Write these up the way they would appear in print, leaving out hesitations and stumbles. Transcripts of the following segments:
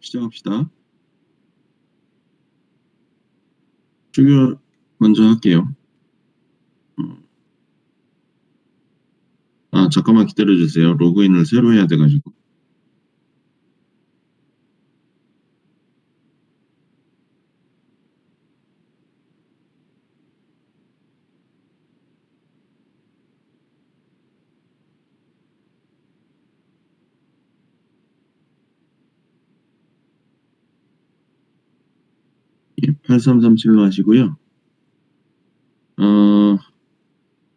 시작합시다. 출결 먼저 할게요. 잠깐만 기다려주세요. 로그인을 새로 해야 돼가지고. 예, 8337로 하시고요.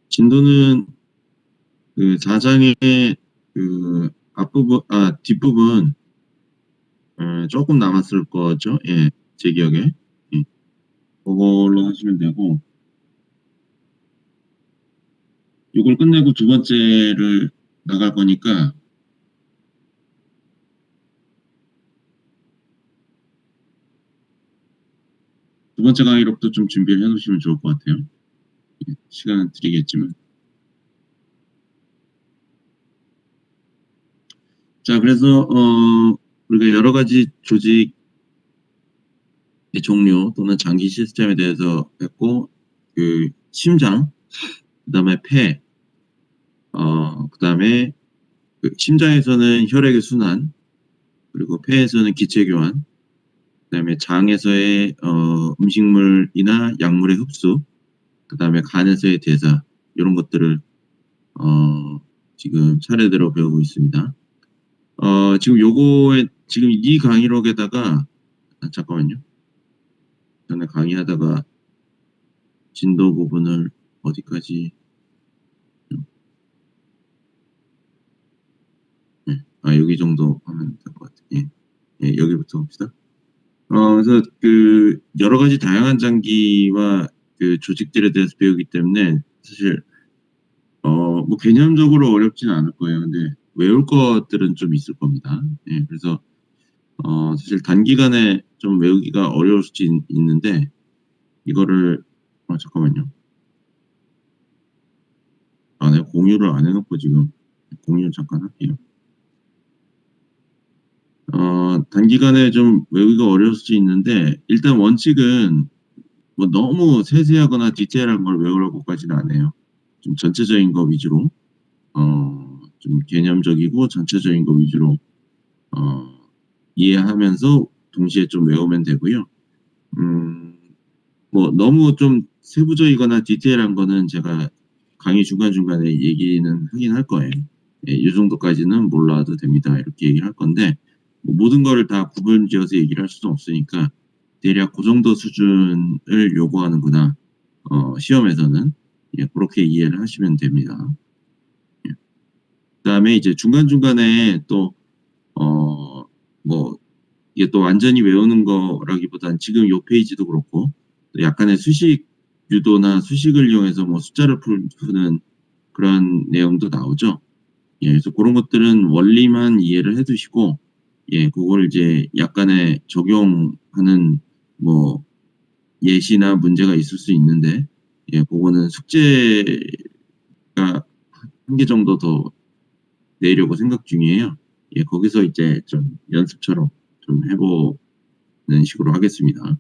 진도는 그 4장의 그 앞부분, 뒷부분, 조금 남았을 거죠. 예, 제 기억에. 예, 그걸로 하시면 되고, 이걸 끝내고 두 번째를 나갈 거니까, 두 번째 강의록도 좀 준비를 해 놓으시면 좋을 것 같아요. 예, 시간은 드리겠지만. 자, 그래서, 우리가 여러 가지 조직의 종류 또는 장기 시스템에 대해서 했고, 그, 심장, 그 다음에 폐, 그 다음에 그 심장에서는 혈액의 순환, 그리고 폐에서는 기체 교환, 그 다음에 장에서의 음식물이나 약물의 흡수, 그 다음에 간에서의 대사, 이런 것들을 지금 차례대로 배우고 있습니다. 지금 지금 이 강의록에다가, 잠깐만요. 전에 강의하다가 진도 부분을 어디까지, 여기 정도 하면 될 것 같아요. 예, 여기부터 봅시다. 그래서 그 여러 가지 다양한 장기와 그 조직들에 대해서 배우기 때문에 사실 뭐 개념적으로 어렵지는 않을 거예요. 근데 외울 것들은 좀 있을 겁니다. 예, 그래서 사실 단기간에 좀 외우기가 어려울 수도 있는데 이거를 잠깐만요. 내가 공유를 안 해놓고 지금 공유 잠깐 할게요. 단기간에 좀 외우기가 어려울 수도 있는데 일단 원칙은 뭐 너무 세세하거나 디테일한 걸 외우려고까지는 안 해요. 좀 전체적인 거 위주로 좀 개념적이고 전체적인 거 위주로 이해하면서 동시에 좀 외우면 되고요. 뭐 너무 좀 세부적이거나 디테일한 거는 제가 강의 중간중간에 얘기는 하긴 할 거예요. 예, 이 정도까지는 몰라도 됩니다. 이렇게 얘기를 할 건데 뭐 모든 거를 다 구분지어서 얘기를 할 수는 없으니까 대략 그 정도 수준을 요구하는구나. 시험에서는 그렇게 이해를 하시면 됩니다. 예. 그다음에 이제 중간중간에 또 뭐 이게 또 완전히 외우는 거라기보다는 지금 요 페이지도 그렇고 또 약간의 수식 유도나 수식을 이용해서 뭐 숫자를 푸는 그런 내용도 나오죠. 예, 그래서 그런 것들은 원리만 이해를 해두시고 그걸 이제 약간의 적용하는 뭐 예시나 문제가 있을 수 있는데 그거는 숙제가 한 개 정도 더 내려고 생각 중이에요. 거기서 이제 좀 연습처럼 좀 해보는 식으로 하겠습니다.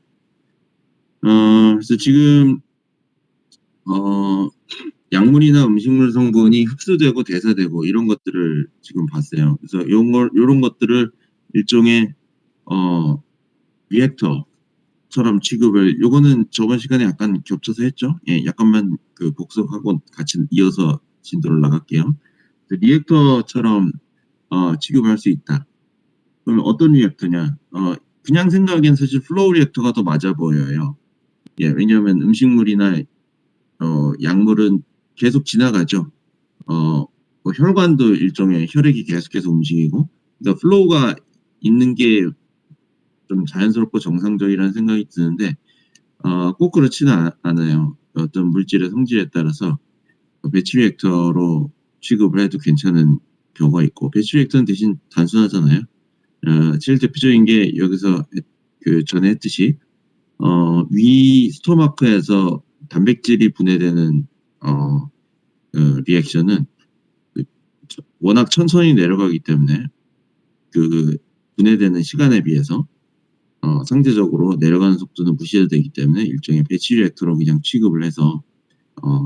그래서 지금 약물이나 음식물 성분이 흡수되고 대사되고 이런 것들을 지금 봤어요. 그래서 요런 것들을 일종의 리액터처럼 취급을, 요거는 저번 시간에 약간 겹쳐서 했죠. 약간만 그 복습하고 같이 이어서 진도를 나갈게요. 리액터처럼 취급할 수 있다. 그럼 어떤 리액터냐? 그냥 생각엔 사실 플로우 리액터가 더 맞아 보여요. 왜냐하면 음식물이나 약물은 계속 지나가죠. 뭐 혈관도 일종의 혈액이 계속해서 움직이고, 그러니까 플로우가 있는 게 좀 자연스럽고 정상적이라는 생각이 드는데, 꼭 그렇지는 않아요. 어떤 물질의 성질에 따라서 배치 리액터로 취급을 해도 괜찮은 경우가 있고, 배치 리액터는 대신 단순하잖아요. 제일 대표적인 게 여기서 그 전에 했듯이 위 스토마크에서 단백질이 분해되는 리액션은 워낙 천천히 내려가기 때문에 그 분해되는 시간에 비해서 상대적으로 내려가는 속도는 무시해도 되기 때문에 일종의 배치 리액터로 그냥 취급을 해서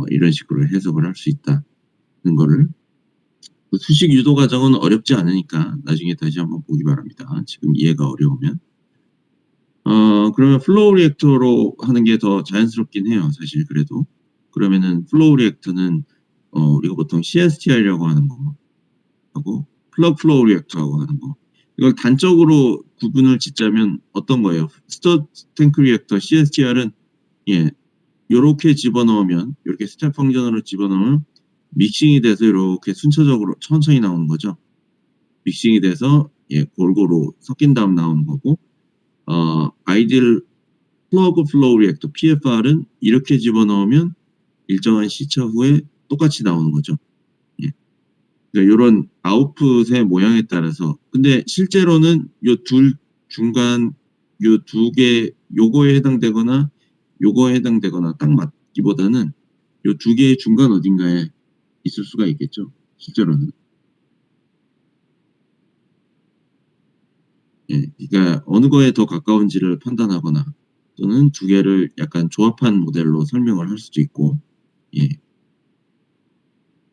이런 식으로 해석을 할 수 있다는 거를 수식 유도 과정은 어렵지 않으니까 나중에 다시 한번 보기 바랍니다. 지금 이해가 어려우면. 그러면 플로우 리액터로 하는 게 더 자연스럽긴 해요. 사실 그래도. 그러면은 플로우 리액터는 우리가 보통 CSTR이라고 하는 거 하고 플러그 플로우 리액터라고 하는 거. 이걸 단적으로 구분을 짓자면 어떤 거예요? 스터드 탱크 리액터 CSTR은 요렇게 집어넣으면 요렇게 스텝 펑션으로 집어넣으면 믹싱이 돼서 이렇게 순차적으로 천천히 나오는 거죠. 믹싱이 돼서 골고루 섞인 다음 나오는 거고 아이디얼 플러그 플로우 리액터 PFR은 이렇게 집어넣으면 일정한 시차 후에 똑같이 나오는 거죠. 그러니까 이런 아웃풋의 모양에 따라서 근데 실제로는 요 둘 중간 요 두 개 요거에 해당되거나 요거에 해당되거나 딱 맞기보다는 요 두 개의 중간 어딘가에 있을 수가 있겠죠. 실제로는. 그러니까 어느 거에 더 가까운지를 판단하거나 또는 두 개를 약간 조합한 모델로 설명을 할 수도 있고.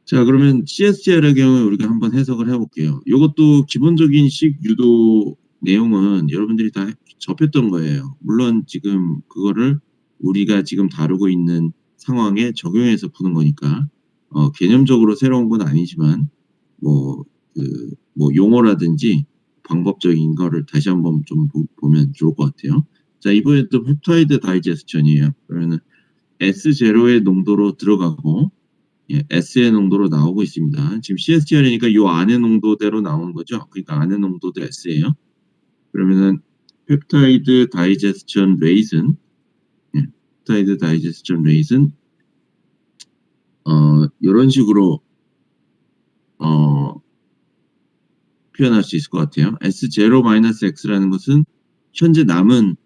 자, 그러면 CSTR의 경우에 우리가 한번 해석을 해볼게요. 이것도 기본적인 식 유도 내용은 여러분들이 다 접했던 거예요. 물론 지금 그거를 우리가 지금 다루고 있는 상황에 적용해서 푸는 거니까 개념적으로 새로운 건 아니지만 뭐 용어라든지 방법적인 거를 다시 한번 좀 보면 좋을 것 같아요. 자, 이번에 또 펩타이드 다이제스천이에요. 그러면 S0의 농도로 들어가고 S의 농도로 나오고 있습니다. 지금 CSTR이니까 요 안의 농도대로 나오는 거죠. 그러니까 안의 농도도 S예요. 그러면은 펩타이드 다이제스천 레이슨, 펩타이드 다이제스천 레이슨 이런 식으로 표현할 수 있을 것 같아요. S0-X라는 것은 현재 남은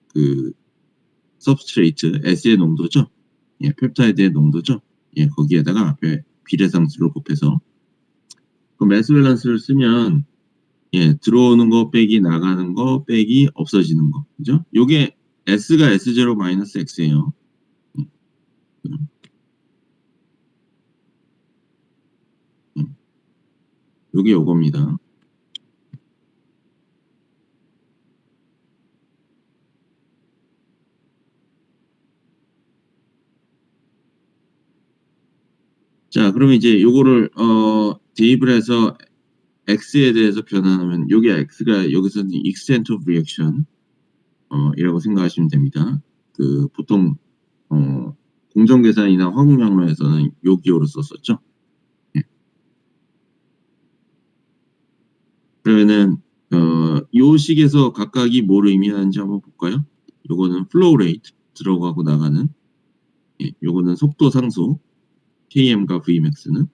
그 서브스트레이트 S의 농도죠. 펩타이드의 농도죠. 거기에다가 앞에 비례상수를 곱해서 그 매스 밸런스를 쓰면 들어오는 거 빼기 나가는 거 빼기 없어지는 거. 그죠? 요게 S가 S0-X예요. 요게 요겁니다. 자, 그러면 이제 요거를 대입을 해서 X에 대해서 변환하면 요게 X가 여기서는 extent of reaction 이라고 생각하시면 됩니다. 그 보통 공정계산이나 화공연로에서는 요 기호로 썼었죠. 그러면은 요 식에서 각각이 뭘 의미하는지 한번 볼까요? 요거는 flow rate 들어가고 나가는 요거는 속도 상수 Km과 Vmax는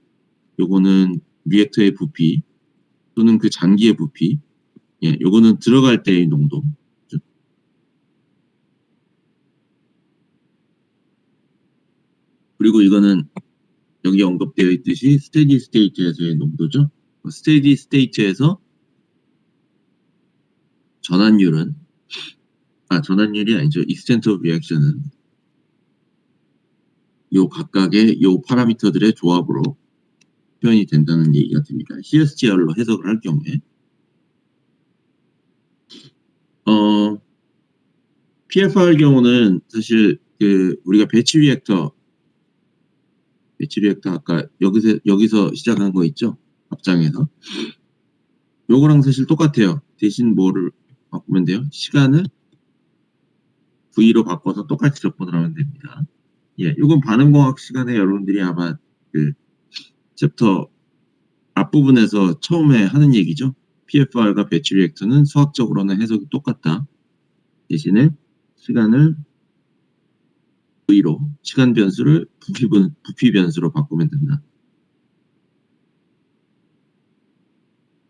요거는 리액터의 부피 또는 그 장기의 부피 요거는 들어갈 때의 농도. 그리고 이거는 여기 언급되어 있듯이 스테디 스테이트에서의 농도죠. 스테디 스테이트에서 전환율이 아니죠. extent of reaction은 요 각각의 요 파라미터들의 조합으로 표현이 된다는 얘기가 됩니다. CSTR로 해석을 할 경우에 PFR 경우는 사실 우리가 배치 리액터 아까 여기서 시작한 거 있죠? 앞장에서 요거랑 사실 똑같아요. 대신 뭐를 바꾸면 돼요? 시간을 V로 바꿔서 똑같이 접근을 하면 됩니다. 요건 반응공학 시간에 여러분들이 아마 그 챕터 앞부분에서 처음에 하는 얘기죠. PFR과 배치 리액터는 수학적으로는 해석이 똑같다. 대신에 시간을 V로, 시간 변수를 부피 변수로 바꾸면 된다.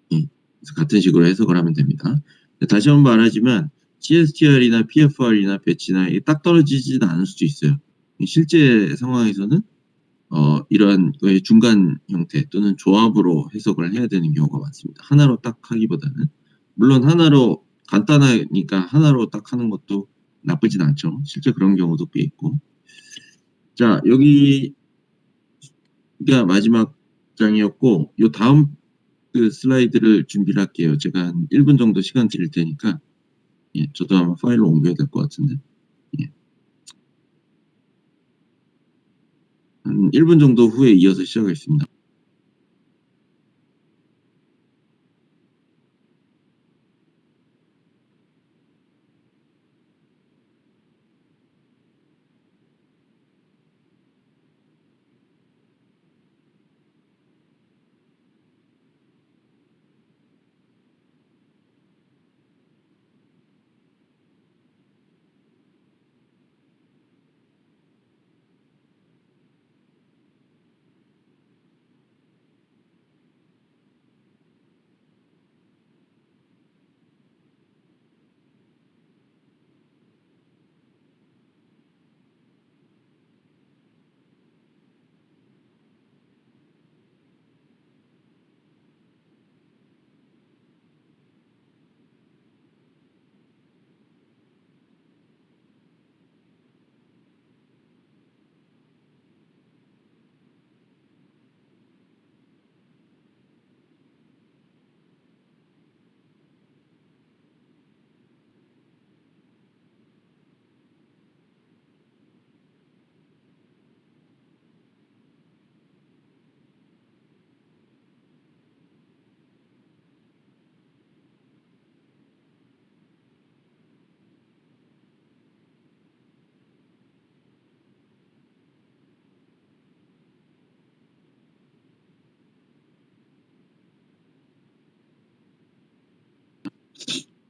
그래서 같은 식으로 해석을 하면 됩니다. 다시 한번 말하지만 CSTR이나 PFR이나 배치나 딱 떨어지지는 않을 수도 있어요. 실제 상황에서는 이러한 거의 중간 형태 또는 조합으로 해석을 해야 되는 경우가 많습니다. 하나로 딱 하기보다는. 물론 하나로 간단하니까 하나로 딱 하는 것도 나쁘진 않죠. 실제 그런 경우도 꽤 있고. 자, 여기가 마지막 장이었고 요 다음 그 슬라이드를 준비를 할게요. 제가 한 1분 정도 시간 드릴 테니까 저도 아마 파일로 옮겨야 될 것 같은데 한 1분 정도 후에 이어서 시작하겠습니다.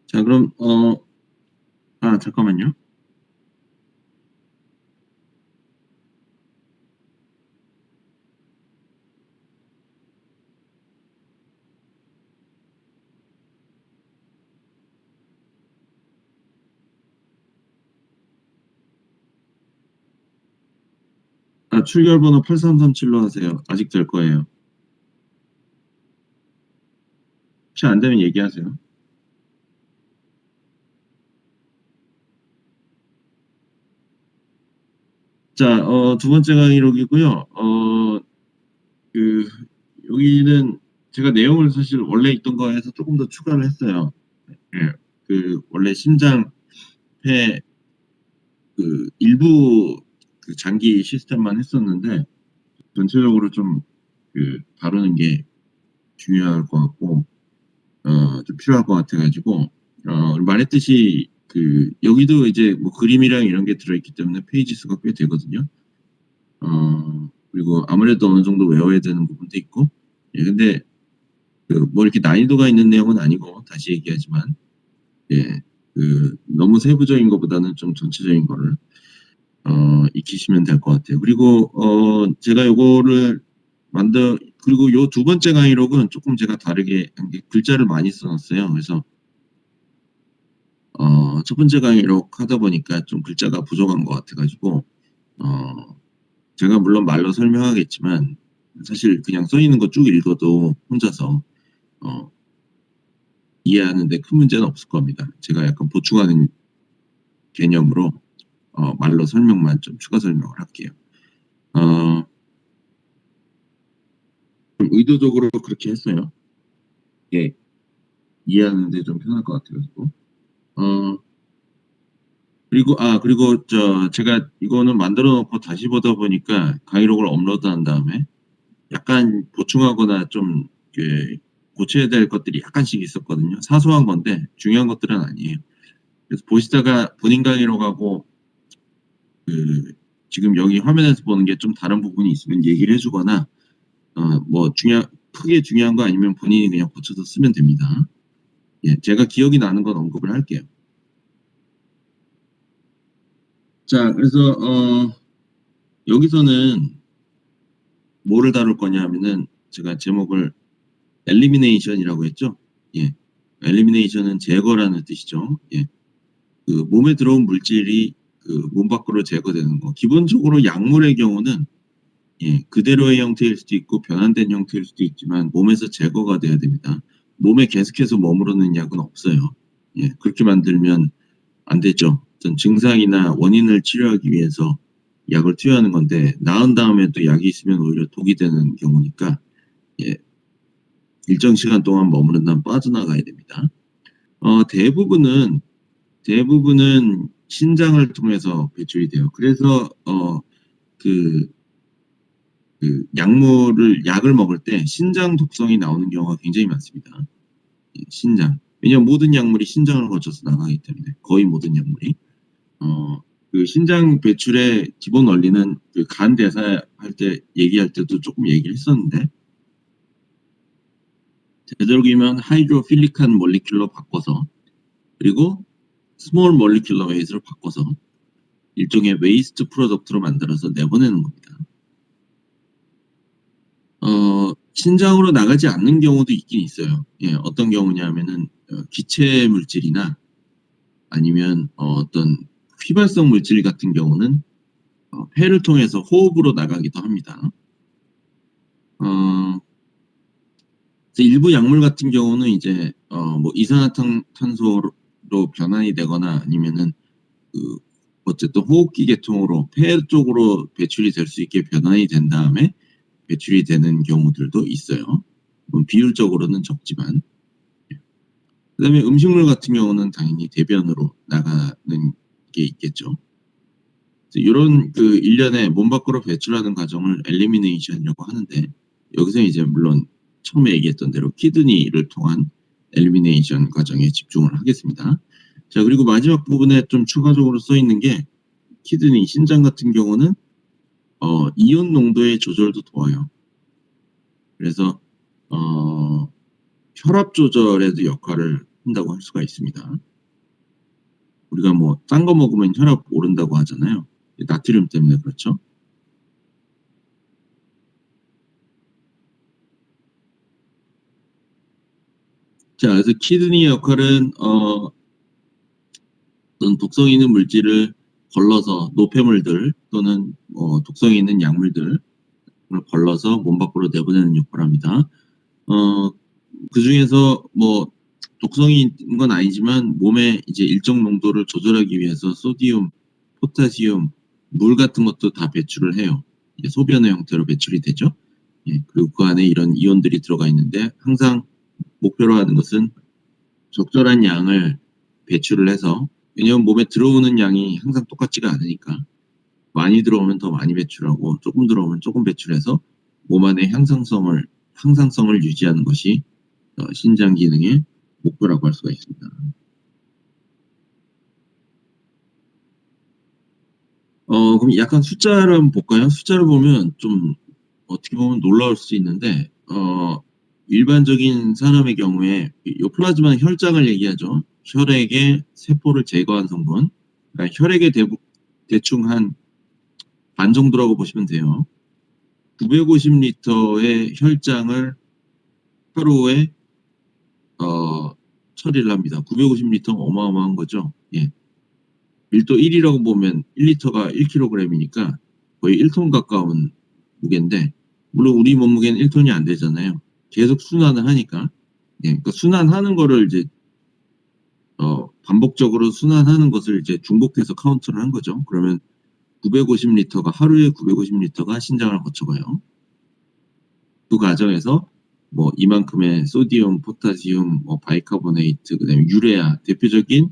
자, 그럼 잠깐만요. 출결 번호 8337로 하세요. 아직 될 거예요. 혹시 안 되면 얘기하세요. 자, 두 번째 강의록이고요. 그 여기는 제가 내용을 사실 원래 있던 거에서 조금 더 추가를 했어요. 예, 그 원래 심장, 폐, 그 일부 그 장기 시스템만 했었는데 전체적으로 좀 다루는 게 중요할 것 같고 좀 필요할 것 같아가지고 말했듯이 여기도 이제 뭐 그림이랑 이런 게 들어있기 때문에 페이지 수가 꽤 되거든요. 그리고 아무래도 어느 정도 외워야 되는 부분도 있고 근데 뭐 이렇게 난이도가 있는 내용은 아니고 다시 얘기하지만 너무 세부적인 것보다는 좀 전체적인 거를 익히시면 될 것 같아요. 그리고 제가 요거를 그리고 요 두 번째 강의록은 조금 제가 다르게 한 게 글자를 많이 써놨어요. 그래서 첫 번째 강의록 하다 보니까 좀 글자가 부족한 것 같아가지고 제가 물론 말로 설명하겠지만 사실 그냥 써 있는 거 쭉 읽어도 혼자서 이해하는데 큰 문제는 없을 겁니다. 제가 약간 보충하는 개념으로 말로 설명만 좀 추가 설명을 할게요. 좀 의도적으로 그렇게 했어요. 예, 이해하는데 좀 편할 것 같아가지고. 그리고 제가 이거는 만들어 놓고 다시 보다 보니까 강의록을 업로드한 다음에 약간 보충하거나 좀 고쳐야 될 것들이 약간씩 있었거든요. 사소한 건데 중요한 것들은 아니에요. 그래서 보시다가 본인 강의록하고 지금 여기 화면에서 보는 게 좀 다른 부분이 있으면 얘기를 해주거나 뭐 크게 중요한 거 아니면 본인이 그냥 고쳐서 쓰면 됩니다. 제가 기억이 나는 건 언급을 할게요. 자, 그래서 여기서는 뭐를 다룰 거냐 하면은 제가 제목을 엘리미네이션이라고 했죠. 엘리미네이션은 제거라는 뜻이죠. 몸에 들어온 물질이 몸 밖으로 제거되는 거. 기본적으로 약물의 경우는 예, 그대로의 형태일 수도 있고 변환된 형태일 수도 있지만 몸에서 제거가 돼야 됩니다. 몸에 계속해서 머무르는 약은 없어요. 예, 그렇게 만들면 안 되죠. 어떤 증상이나 원인을 치료하기 위해서 약을 투여하는 건데 나은 다음에 또 약이 있으면 오히려 독이 되는 경우니까 예, 일정 시간 동안 머무른 다음 빠져나가야 됩니다. 대부분은 신장을 통해서 배출이 돼요. 그래서 그, 약을 먹을 때 신장 독성이 나오는 경우가 굉장히 많습니다. 예, 신장. 왜냐하면 모든 약물이 신장을 거쳐서 나가기 때문에 거의 모든 약물이 그 신장 배출의 기본 원리는 그 간 대사할 때 얘기할 때도 조금 얘기를 했었는데 되도록이면 하이드로필릭한 몰리큘로 바꿔서 그리고 스몰 몰리큘러 웨이트로 바꿔서 일종의 웨이스트 프로덕트로 만들어서 내보내는 겁니다. 신장으로 나가지 않는 경우도 있긴 있어요. 예, 어떤 경우냐면은 기체 물질이나 아니면 어떤 휘발성 물질 같은 경우는 폐를 통해서 호흡으로 나가기도 합니다. 일부 약물 같은 경우는 이제 뭐 이산화탄소로 변환이 되거나 아니면은 그 어쨌든 호흡기 계통으로 폐 쪽으로 배출이 될 수 있게 변환이 된 다음에 배출이 되는 경우들도 있어요. 비율적으로는 적지만. 그다음에 음식물 같은 경우는 당연히 대변으로 나가는 게 있겠죠. 이런 그 일련의 몸 밖으로 배출하는 과정을 엘리미네이션이라고 하는데 여기서 이제 물론 처음에 얘기했던 대로 키드니를 통한 엘리미네이션 과정에 집중을 하겠습니다. 자, 그리고 마지막 부분에 좀 추가적으로 써 있는 게 키드니, 신장 같은 경우는 이온 농도의 조절도 도와요. 그래서 혈압 조절에도 역할을 한다고 할 수가 있습니다. 우리가 뭐 딴 거 먹으면 혈압 오른다고 하잖아요. 나트륨 때문에 그렇죠. 자, 그래서 키드니 역할은 어떤 독성 있는 물질을 걸러서 노폐물들 또는 독성 있는 약물들을 걸러서 몸 밖으로 내보내는 역할을 합니다. 그 중에서 뭐 독성이 있는 건 아니지만 몸에 이제 일정 농도를 조절하기 위해서 소디움, 포타시움, 물 같은 것도 다 배출을 해요. 소변의 형태로 배출이 되죠. 예, 그리고 그 안에 이런 이온들이 들어가 있는데 항상 목표로 하는 것은 적절한 양을 배출을 해서 왜냐하면 몸에 들어오는 양이 항상 똑같지가 않으니까 많이 들어오면 더 많이 배출하고 조금 들어오면 조금 배출해서 몸 안의 항상성을 유지하는 것이 신장 기능의 목표라고 할 수가 있습니다. 그럼 약간 숫자를 한번 볼까요? 숫자를 보면 좀 어떻게 보면 놀라울 수 있는데 일반적인 사람의 경우에 이 플라즈마는 혈장을 얘기하죠. 혈액의 세포를 제거한 성분. 그러니까 혈액의 대충 한 반 정도라고 보시면 돼요. 950리터의 혈장을 하루에 처리를 합니다. 950리터 어마어마한 거죠. 예. 1도 1이라고 보면 1리터가 1kg이니까 거의 1톤 가까운 무게인데 물론 우리 몸무게는 1톤이 안 되잖아요. 계속 순환을 하니까. 예, 그러니까 순환하는 거를 이제 반복적으로 순환하는 것을 이제 중복해서 카운트를 한 거죠. 그러면 950리터가 하루에 950리터가 신장을 거쳐가요. 그 과정에서 뭐 이만큼의 소디움, 포타시움, 뭐 바이카보네이트, 그다음에 유레아 대표적인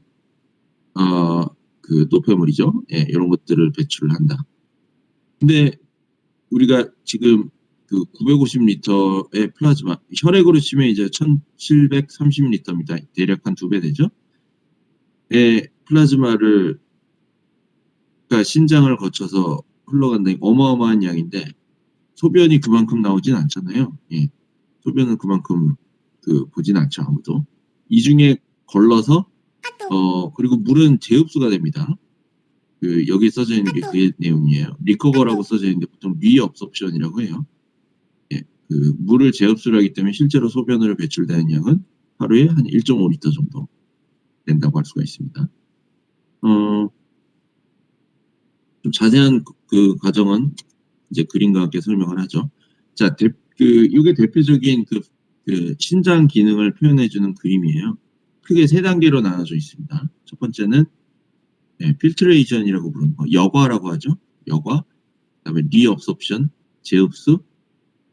그 노폐물이죠. 예, 이런 것들을 배출을 한다. 근데 우리가 지금 그 950리터의 플라즈마 혈액으로 치면 이제 1730리터입니다. 대략 한 2배 되죠. 의 플라즈마를 그러니까 신장을 거쳐서 흘러간다는 어마어마한 양인데 소변이 그만큼 나오진 않잖아요. 예. 소변은 그만큼 보진 않죠 아무도. 이 중에 걸러서 그리고 물은 재흡수가 됩니다. 여기 써져 있는 게 그 내용이에요. 리커버라고 써져 있는데 보통 리업섭션이라고 해요. 예, 물을 재흡수를 하기 때문에 실제로 소변으로 배출되는 양은 하루에 한 1.5리터 정도 된다고 할 수가 있습니다. 좀 자세한 그 과정은 이제 그림과 함께 설명을 하죠. 자, 이게 대표적인 그 신장 기능을 표현해주는 그림이에요. 크게 세 단계로 나눠져 있습니다. 첫 번째는 필트레이션이라고 부르는 거, 여과라고 하죠. 여과, 그다음에 리업소프션, 재흡수,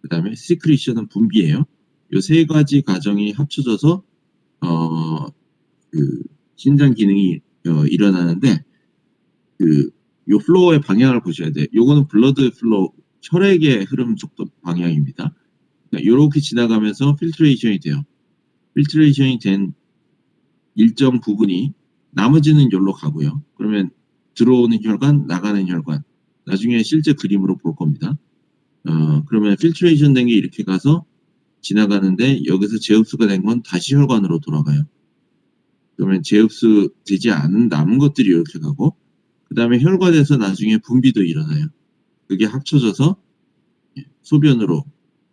그다음에 시크리션은 분비예요. 이 세 가지 과정이 합쳐져서 그 신장 기능이 일어나는데 요 플로우의 방향을 보셔야 돼요. 요거는 블러드 플로우, 혈액의 흐름 속도 방향입니다. 이렇게 지나가면서 필트레이션이 돼요. 필트레이션이 된 일정 부분이 나머지는 여기로 가고요. 그러면 들어오는 혈관, 나가는 혈관, 나중에 실제 그림으로 볼 겁니다. 그러면 필트레이션 된 게 이렇게 가서 지나가는데 여기서 재흡수가 된 건 다시 혈관으로 돌아가요. 그러면 재흡수 되지 않은 남은 것들이 이렇게 가고 그 다음에 혈관에서 나중에 분비도 일어나요. 그게 합쳐져서 소변으로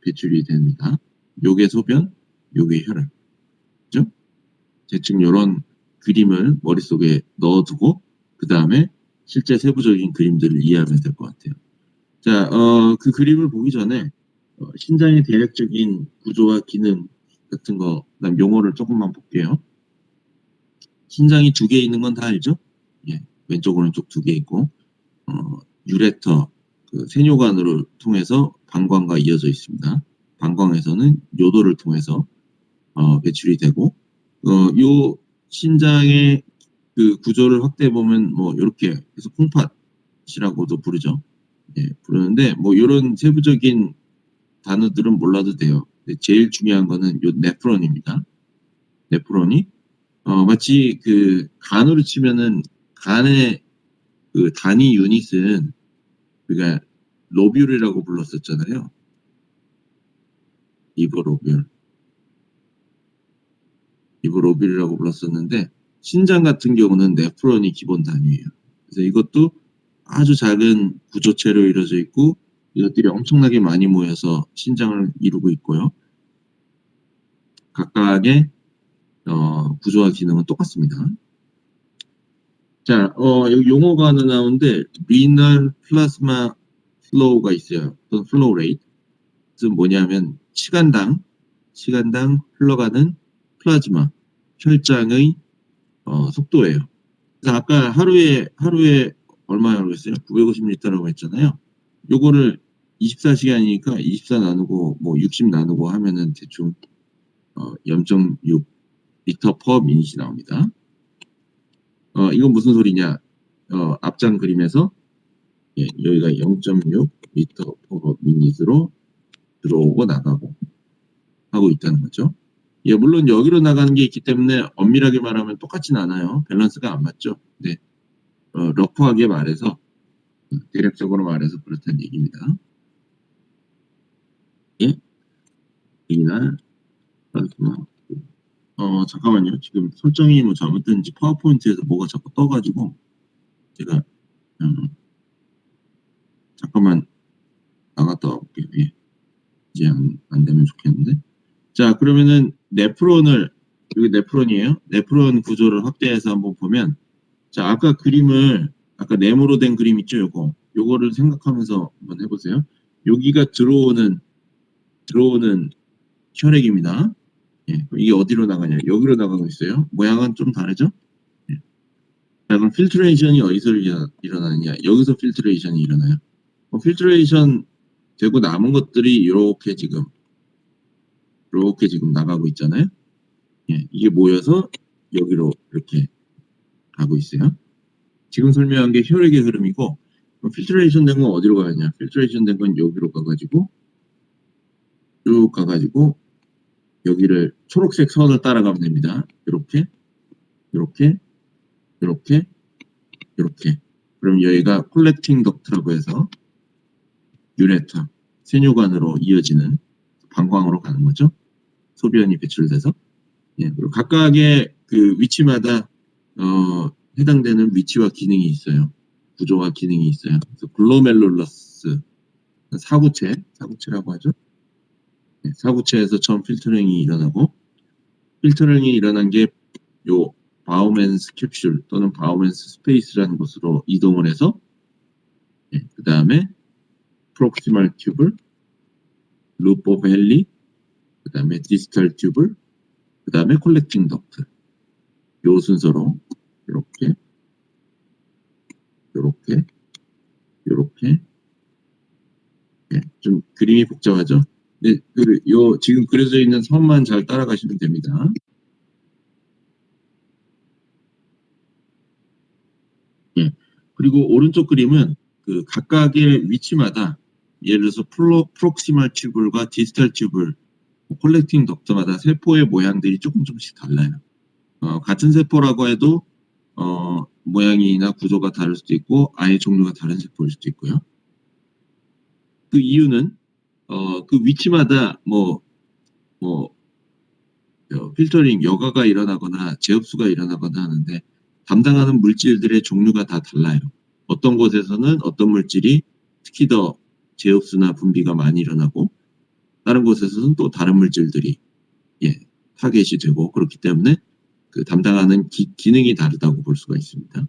배출이 됩니다. 요게 소변, 요게 혈액. 그죠? 대충 이런 그림을 머릿속에 넣어두고 그 다음에 실제 세부적인 그림들을 이해하면 될 것 같아요. 자, 그 그림을 보기 전에 신장의 대략적인 구조와 기능 같은 거, 그다음 용어를 조금만 볼게요. 신장이 두 개 있는 건 다 알죠? 예, 왼쪽 오른쪽 두 개 있고 유레터, 그 세뇨관으로 통해서 방광과 이어져 있습니다. 방광에서는 요도를 통해서 배출이 되고 요 신장의 그 구조를 확대해 보면 뭐 이렇게 해서 콩팥이라고도 부르죠. 예, 부르는데 뭐 이런 세부적인 단어들은 몰라도 돼요. 제일 중요한 거는 요 네프론입니다. 네프론이 마치 그 간으로 치면은 간의 그 단위 유닛은 우리가 로뷸이라고 불렀었잖아요. 리버로뷸이라고 불렀었는데 신장 같은 경우는 네프론이 기본 단위예요. 그래서 이것도 아주 작은 구조체로 이루어져 있고 이것들이 엄청나게 많이 모여서 신장을 이루고 있고요. 각각의 구조와 기능은 똑같습니다. 자, 여기 용어가 하나 나오는데 renal plasma flow가 있어요. 또는 flow rate. 즉 뭐냐면 시간당 흘러가는 플라즈마, 혈장의 속도예요. 그래서 아까 하루에 얼마라고 했어요? 950리터라고 했잖아요. 요거를 24시간이니까 24 나누고 뭐 60 나누고 하면은 대충 0.6 리터 퍼 미닛이 나옵니다. 이건 무슨 소리냐? 앞장 그림에서 여기가 0.6 리터 퍼 미닛으로 들어오고 나가고 하고 있다는 거죠. 예, 물론 여기로 나가는 게 있기 때문에 엄밀하게 말하면 똑같진 않아요. 밸런스가 안 맞죠. 네, 러프하게 말해서 대략적으로 말해서 그렇다는 얘기입니다. 예, 이날 잠깐만요. 지금 설정이 뭐 잘못됐는지 파워포인트에서 뭐가 자꾸 떠가지고 제가 잠깐만 나갔다 올게요. 예. 이제 안 되면 좋겠는데. 자, 그러면은 네프론을 여기 네프론이에요. 네프론 구조를 확대해서 한번 보면 자, 아까 네모로 된 그림 있죠? 요거를 생각하면서 한번 해보세요. 여기가 들어오는 혈액입니다. 예, 이게 어디로 나가냐? 여기로 나가고 있어요. 모양은 좀 다르죠? 예. 자, 그럼 필트레이션이 어디서 일어나느냐? 여기서 필트레이션이 일어나요. 필트레이션 되고 남은 것들이 이렇게 지금 나가고 있잖아요. 예, 이게 모여서 여기로 이렇게 가고 있어요. 지금 설명한 게 혈액의 흐름이고 필트레이션 된 건 어디로 가느냐? 필트레이션 된 건 여기로 가가지고 쭉 가가지고 여기를 초록색 선을 따라가면 됩니다. 이렇게 그럼 여기가 콜렉팅 덕트라고 해서 유레터, 세뇨관으로 이어지는 방광으로 가는 거죠. 소변이 배출돼서. 예, 그리고 각각의 그 위치마다 해당되는 위치와 기능이 있어요. 구조와 기능이 있어요. 그래서 글로멜룰러스 사구체라고 하죠. 네, 사구체에서 처음 필터링이 일어나고 필터링이 일어난 게 요 바우맨스 캡슐 또는 바우맨스 스페이스라는 곳으로 이동을 해서 그 다음에 프록시멀 튜블, 루프 오브 헨리, 그 다음에 디스탈 튜블, 그 다음에 콜렉팅 덕트. 요 순서로 이렇게 좀 그림이 복잡하죠? 네, 지금 그려져 있는 선만 잘 따라가시면 됩니다. 예. 그리고 오른쪽 그림은 그 각각의 위치마다 예를 들어서 프록시멀 튜블과 디스탈 튜블, 콜렉팅 덕트마다 세포의 모양들이 조금씩 달라요. 같은 세포라고 해도 모양이나 구조가 다를 수도 있고 아예 종류가 다른 세포일 수도 있고요. 그 이유는 그 위치마다 필터링 여과가 일어나거나 재흡수가 일어나거나 하는데 담당하는 물질들의 종류가 다 달라요. 어떤 곳에서는 어떤 물질이 특히 더 재흡수나 분비가 많이 일어나고 다른 곳에서는 또 다른 물질들이 타겟이 되고 그렇기 때문에 그 담당하는 기능이 다르다고 볼 수가 있습니다.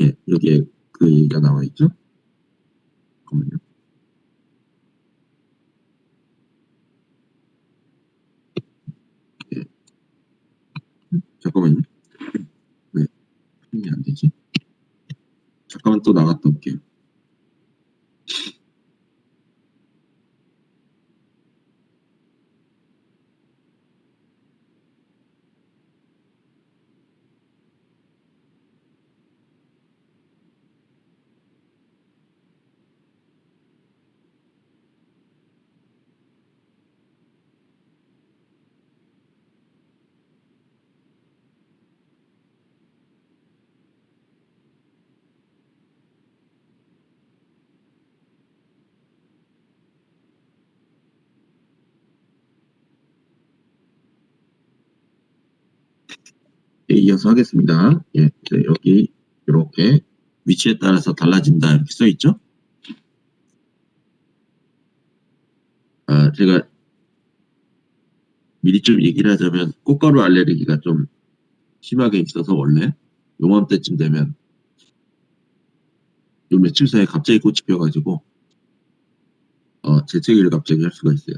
예, 여기에 그 얘기가 나와 있죠. 잠깐만요. 예. 잠깐만요. 왜 표현이 안 되지? 잠깐만 또 나갔다 올게요. 예, 이어서 하겠습니다. 예, 여기 이렇게 위치에 따라서 달라진다 이렇게 써 있죠. 제가 미리 좀 얘기를 하자면 꽃가루 알레르기가 좀 심하게 있어서 원래 요맘때쯤 되면 요 며칠 사이에 갑자기 꽃이 피어가지고 재채기를 갑자기 할 수가 있어요.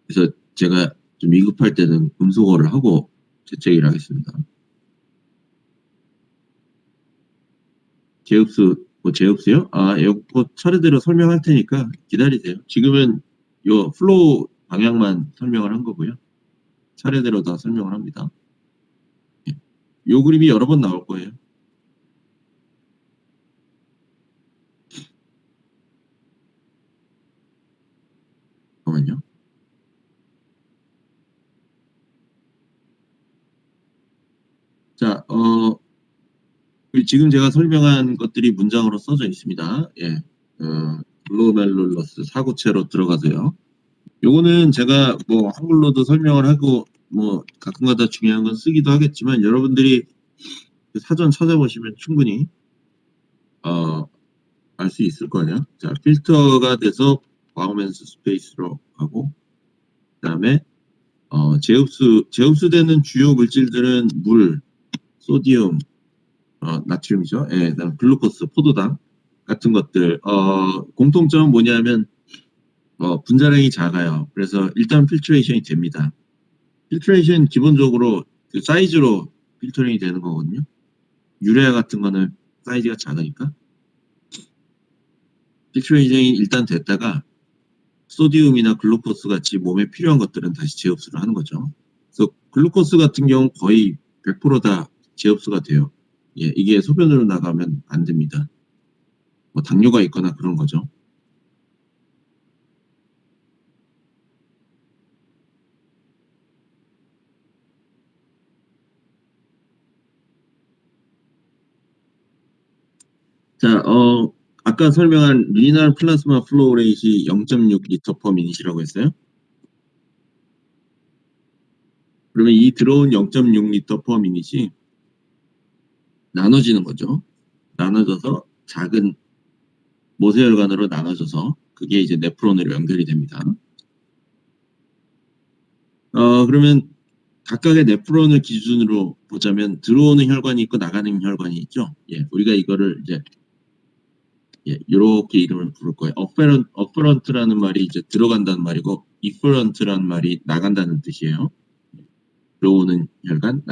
그래서 제가 좀 위급할 때는 음소거를 하고 재채기를 하겠습니다. 재흡수요? 이거 차례대로 설명할 테니까 기다리세요. 지금은 요 플로우 방향만 설명을 한 거고요. 차례대로 다 설명을 합니다. 예. 요 그림이 여러 번 나올 거예요. 잠깐만요. 자, 지금 제가 설명한 것들이 문장으로 써져 있습니다. 예. 글로멜룰러스 사구체로 들어가세요. 요거는 제가 한글로도 설명을 하고 가끔가다 중요한 건 쓰기도 하겠지만 여러분들이 그 사전 찾아보시면 충분히 알 수 있을 거예요. 자, 필터가 돼서 바우맨스 스페이스로 가고 그다음에 재흡수되는 주요 물질들은 물, 소디움, 나트륨이죠. 예, 그다음 글루코스, 포도당 같은 것들. 공통점은 뭐냐면 분자량이 작아요. 그래서 일단 필트레이션이 됩니다. 필트레이션 기본적으로 그 사이즈로 필터링이 되는 거거든요. 유레아 같은 거는 사이즈가 작으니까 필트레이션이 일단 됐다가 소디움이나 글루코스 같이 몸에 필요한 것들은 다시 재흡수를 하는 거죠. 그래서 글루코스 같은 경우 거의 100%다 재흡수가 돼요. 예, 이게 소변으로 나가면 안 됩니다. 당뇨가 있거나 그런 거죠. 자, 아까 설명한 리날 플라스마 플로우 레이시 0.6 리터 퍼 미닛이라고 했어요. 그러면 이 들어온 0.6 리터 퍼 미닛이 나눠지는 거죠. 나눠져서 작은 모세혈관으로 나눠져서 그게 이제 네프론으로 연결이 됩니다. 그러면 각각의 네프론을 기준으로 보자면 들어오는 혈관이 있고 나가는 혈관이 있죠. 예, 우리가 이거를 이제 이렇게 이름을 부를 거예요. 어퍼런트라는 말이 이제 들어간다는 말이고, 이퍼런트라는 말이 나간다는 뜻이에요. 들어오는 혈관,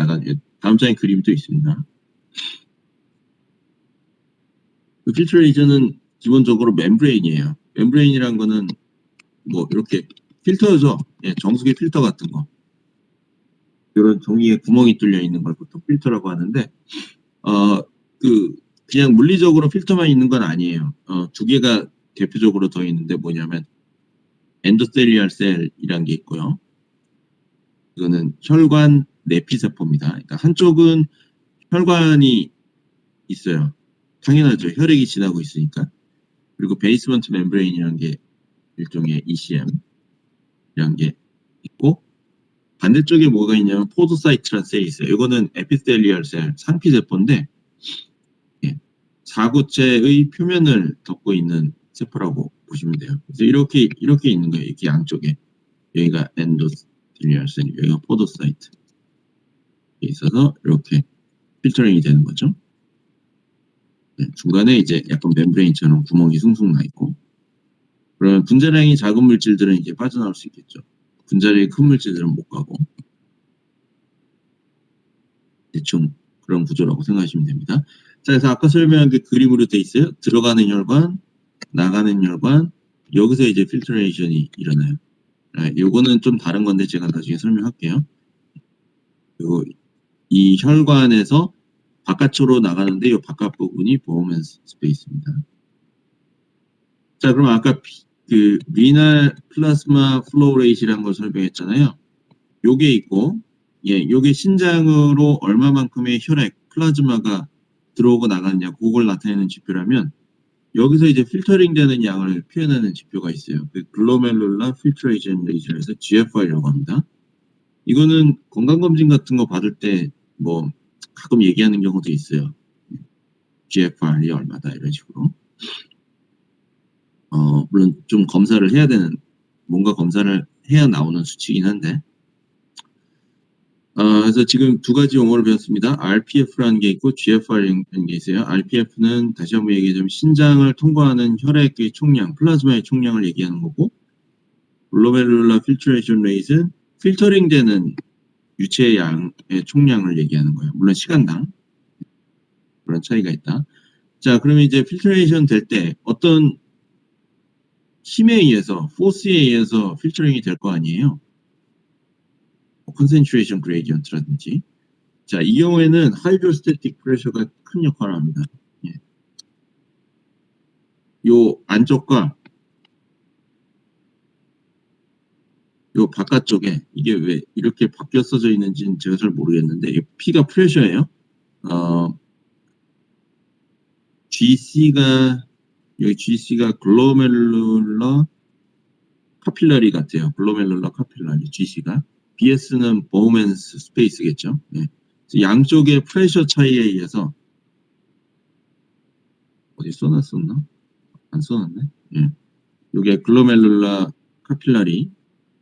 다음 장에 그림도 있습니다. 그 필터레이션은 기본적으로 멤브레인이에요. 멤브레인이란 거는 뭐 이렇게 필터죠. 예, 정수기 필터 같은 거. 이런 종이에 구멍이 뚫려 있는 걸 보통 필터라고 하는데, 그냥 물리적으로 필터만 있는 건 아니에요. 두 개가 대표적으로 더 있는데 뭐냐면 엔도셀리얼 셀이란 게 있고요. 이거는 혈관 내피세포입니다. 그러니까 한쪽은 혈관이 있어요. 당연하죠. 혈액이 지나고 있으니까. 그리고 베이스먼트 멤브레인이라는 게 일종의 ECM이라는 게 있고, 반대쪽에 뭐가 있냐면 포도사이트라는 셀이 있어요. 이거는 에피셀리얼 셀, 상피세포인데 사구체의 표면을 덮고 있는 세포라고 보시면 돼요. 그래서 이렇게 있는 거예요. 이렇게 양쪽에. 여기가 엔도셀리얼 셀, 여기가 포도사이트. 있어서 이렇게 필터링이 되는 거죠. 네, 중간에 이제 약간 멤브레인처럼 구멍이 숭숭 나 있고, 그러면 분자량이 작은 물질들은 이제 빠져나올 수 있겠죠. 분자량이 큰 물질들은 못 가고, 대충 그런 구조라고 생각하시면 됩니다. 자, 그래서 아까 설명한 게 그림으로 돼 있어요. 들어가는 혈관, 나가는 혈관, 여기서 이제 필터레이션이 일어나요. 요거는 좀 다른 건데 제가 나중에 설명할게요. 그리고 이 혈관에서 바깥으로 나가는데 이 바깥 부분이 보호맨스 스페이스입니다. 자, 그럼 아까 그 리날 플라스마 플로우 레이트라는 걸 설명했잖아요. 요게 있고, 요게 신장으로 얼마만큼의 혈액, 플라즈마가 들어오고 나가느냐, 그걸 나타내는 지표라면, 여기서 이제 필터링 되는 양을 표현하는 지표가 있어요. 그 글로멜룰라 필트레이션 레이저에서 GFR이라고 합니다. 이거는 건강검진 같은 거 받을 때 뭐 가끔 얘기하는 경우도 있어요. GFR이 얼마다 이런 식으로. 물론 좀 검사를 해야 되는, 뭔가 검사를 해야 나오는 수치긴 한데, 그래서 지금 두 가지 용어를 배웠습니다. RPF라는 게 있고 GFR이라는 게 있어요. RPF는 다시 한번 얘기하자면 신장을 통과하는 혈액의 총량, 플라즈마의 총량을 얘기하는 거고, 글로메룰라 필트레이션 레이트는 필터링 되는 유체의 양의 총량을 얘기하는 거예요. 물론 시간당 그런 차이가 있다. 자, 그러면 이제 필트레이션 될 때 어떤 힘에 의해서, 포스에 의해서 필터링이 될 거 아니에요. concentration gradient라든지. 자, 이 경우에는 하이드로스태틱 프레셔가 큰 역할을 합니다. 예. 요 안쪽과 요 바깥쪽에 이게 왜 이렇게 바뀌어 써져 있는지는 제가 잘 모르겠는데, P가 프레셔예요. GC가, 여기 GC가 글로멜룰러 카필러리 같아요. 글로멜룰러 카필러리, GC가. BS는 보우맨스 스페이스겠죠. 예. 양쪽의 프레셔 차이에 의해서, 어디 써놨었나? 안 써놨네. 예. 요게 글로멜룰라 카필러리,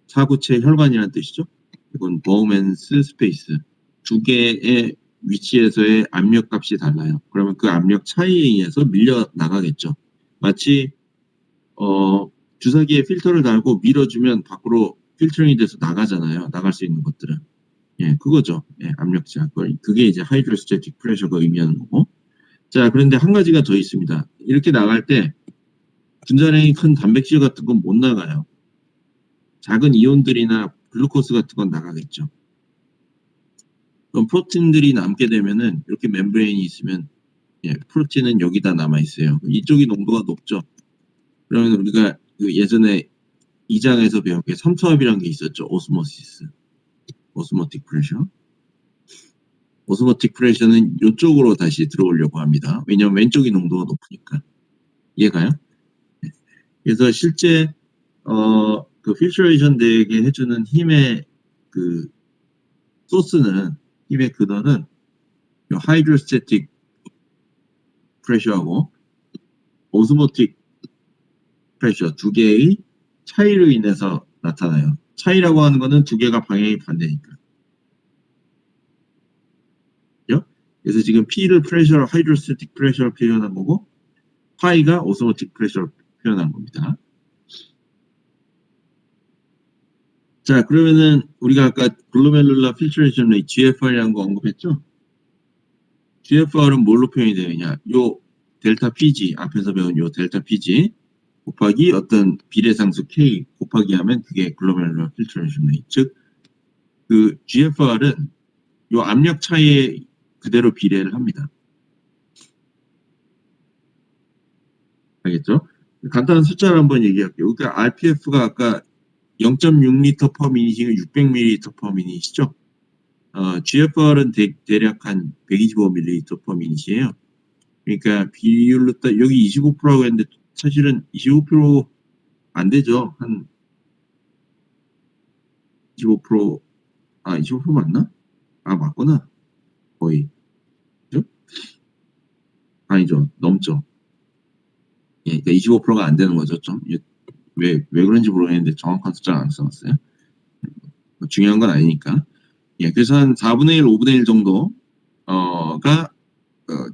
사구체 혈관이라는 뜻이죠. 이건 보우맨스 스페이스. 두 개의 위치에서의 압력 값이 달라요. 그러면 그 압력 차이에 의해서 밀려 나가겠죠. 마치 주사기에 필터를 달고 밀어주면 밖으로 필터링이 돼서 나가잖아요. 나갈 수 있는 것들은. 예, 그거죠. 예, 압력 제한. 그게 이제 하이드로스태틱 프레셔가 의미하는 거고. 자, 그런데 한 가지가 더 있습니다. 이렇게 나갈 때 분자량이 큰 단백질 같은 건 못 나가요. 작은 이온들이나 글루코스 같은 건 나가겠죠. 그럼 프로틴들이 남게 되면은 이렇게 멤브레인이 있으면, 예, 프로틴은 여기다 남아 있어요. 이쪽이 농도가 높죠. 그러면 우리가 그 예전에 2장에서 배운 게 삼투압이라는 게 있었죠. 오스모시스, 오스모틱 프레셔. 오스모틱 프레셔는 이쪽으로 다시 들어오려고 합니다. 왜냐하면 왼쪽이 농도가 높으니까. 이해가요? 네. 그래서 실제 그 필트레이션 되게 해주는 힘의 그 소스는, 힘의 근원은 하이드로스태틱 프레셔하고 오스모틱 프레셔 두 개의 차이로 인해서 나타나요. 차이라고 하는 거는 두 개가 방향이 반대니까. 그래서 지금 P를 프레셔, 하이드로스태틱 프레셔를 표현한 거고, 파이가 오스모틱 프레셔를 표현한 겁니다. 자, 그러면은 우리가 아까 글로메룰라 필트레이션 레이트 GFR이라는 거 언급했죠? GFR은 뭘로 표현이 되느냐? 요 델타 PG, 앞에서 배운 요 델타 PG 곱하기 어떤 비례상수 K 곱하기 하면 그게 글로메룰라 필트레이션 레이트. 즉, 그 GFR은 요 압력 차이에 그대로 비례를 합니다. 알겠죠? 간단한 숫자를 한번 얘기할게요. 그러니까 RPF가 아까 0.6L per min이면 600ml per min이시죠? GFR은 대략 한 125ml per min이에요. 그러니까 비율로 따 여기 25%라고 했는데 사실은 25% 안 되죠. 한 25%, 25% 맞나? 맞구나. 거의. 그죠? 아니죠. 넘죠. 예, 그러니까 25%가 안 되는 거죠. 좀. 왜 그런지 모르겠는데 정확한 숫자를 안 써놨어요. 뭐 중요한 건 아니니까. 예, 그래서 한 4분의 1, 5분의 1 정도가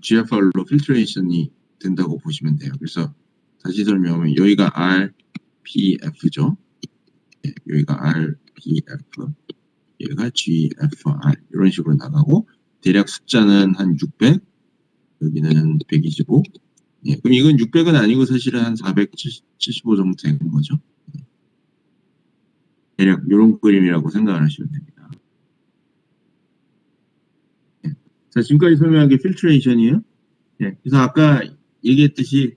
GFR로 필트레이션이 된다고 보시면 돼요. 그래서 다시 설명하면 여기가 RPF죠. 예, 여기가 RPF, 여기가 GFR 이런 식으로 나가고 대략 숫자는 한 600, 여기는 125. 예, 그럼 이건 600은 아니고 사실은 한 475 정도 되는 거죠. 대략 이런 그림이라고 생각을 하시면 됩니다. 예. 자, 지금까지 설명한 게 필트레이션이에요. 예, 그래서 아까 얘기했듯이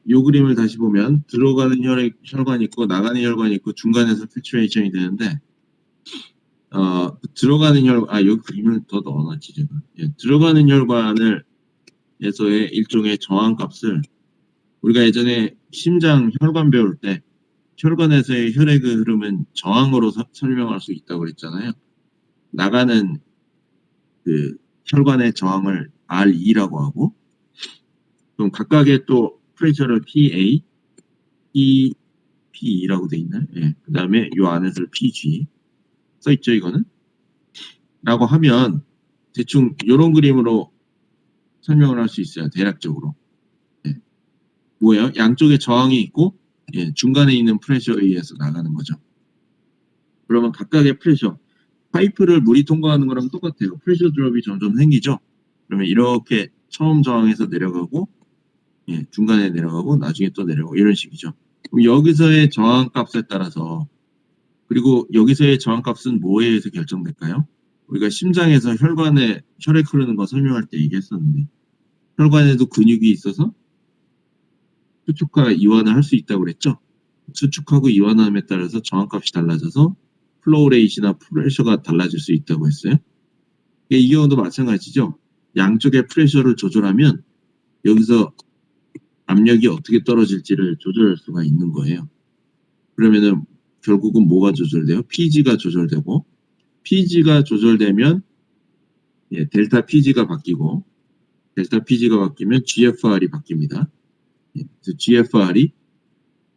요 그림을 다시 보면 들어가는 혈관이 있고 나가는 혈관이 있고 중간에서 필트레이션이 되는데 들어가는 혈관, 여기 그림을 더 넣어놨지 제가. 예, 들어가는 혈관을 에서의 일종의 저항값을 우리가 예전에 심장 혈관 배울 때 혈관에서의 혈액의 흐름은 저항으로 설명할 수 있다고 그랬잖아요. 나가는 그 혈관의 저항을 RE라고 하고, 그럼 각각의 또 프레셔를 PA, PP라고 돼 있나요? 예. 그 다음에 요 안에서 PG 써 있죠, 이거는. 라고 하면 대충 이런 그림으로 설명을 할 수 있어요, 대략적으로. 예. 뭐예요? 양쪽에 저항이 있고, 예, 중간에 있는 프레셔에 의해서 나가는 거죠. 그러면 각각의 프레셔, 파이프를 물이 통과하는 거랑 똑같아요. 프레셔 드롭이 점점 생기죠. 그러면 이렇게 처음 저항에서 내려가고, 예, 중간에 내려가고, 나중에 또 내려가고 이런 식이죠. 그럼 여기서의 저항값에 따라서, 그리고 여기서의 저항값은 뭐에 의해서 결정될까요? 우리가 심장에서 혈관에 혈액 흐르는 거 설명할 때 얘기했었는데, 혈관에도 근육이 있어서 수축과 이완을 할 수 있다고 그랬죠. 수축하고 이완함에 따라서 저항값이 달라져서 플로우 레이트나 프레셔가 달라질 수 있다고 했어요. 이 경우도 마찬가지죠. 양쪽의 프레셔를 조절하면 여기서 압력이 어떻게 떨어질지를 조절할 수가 있는 거예요. 그러면은 결국은 뭐가 조절돼요? PG가 조절되고, PG가 조절되면 델타 PG가 바뀌고, 델타 PG가 바뀌면 GFR이 바뀝니다. 그래서 GFR이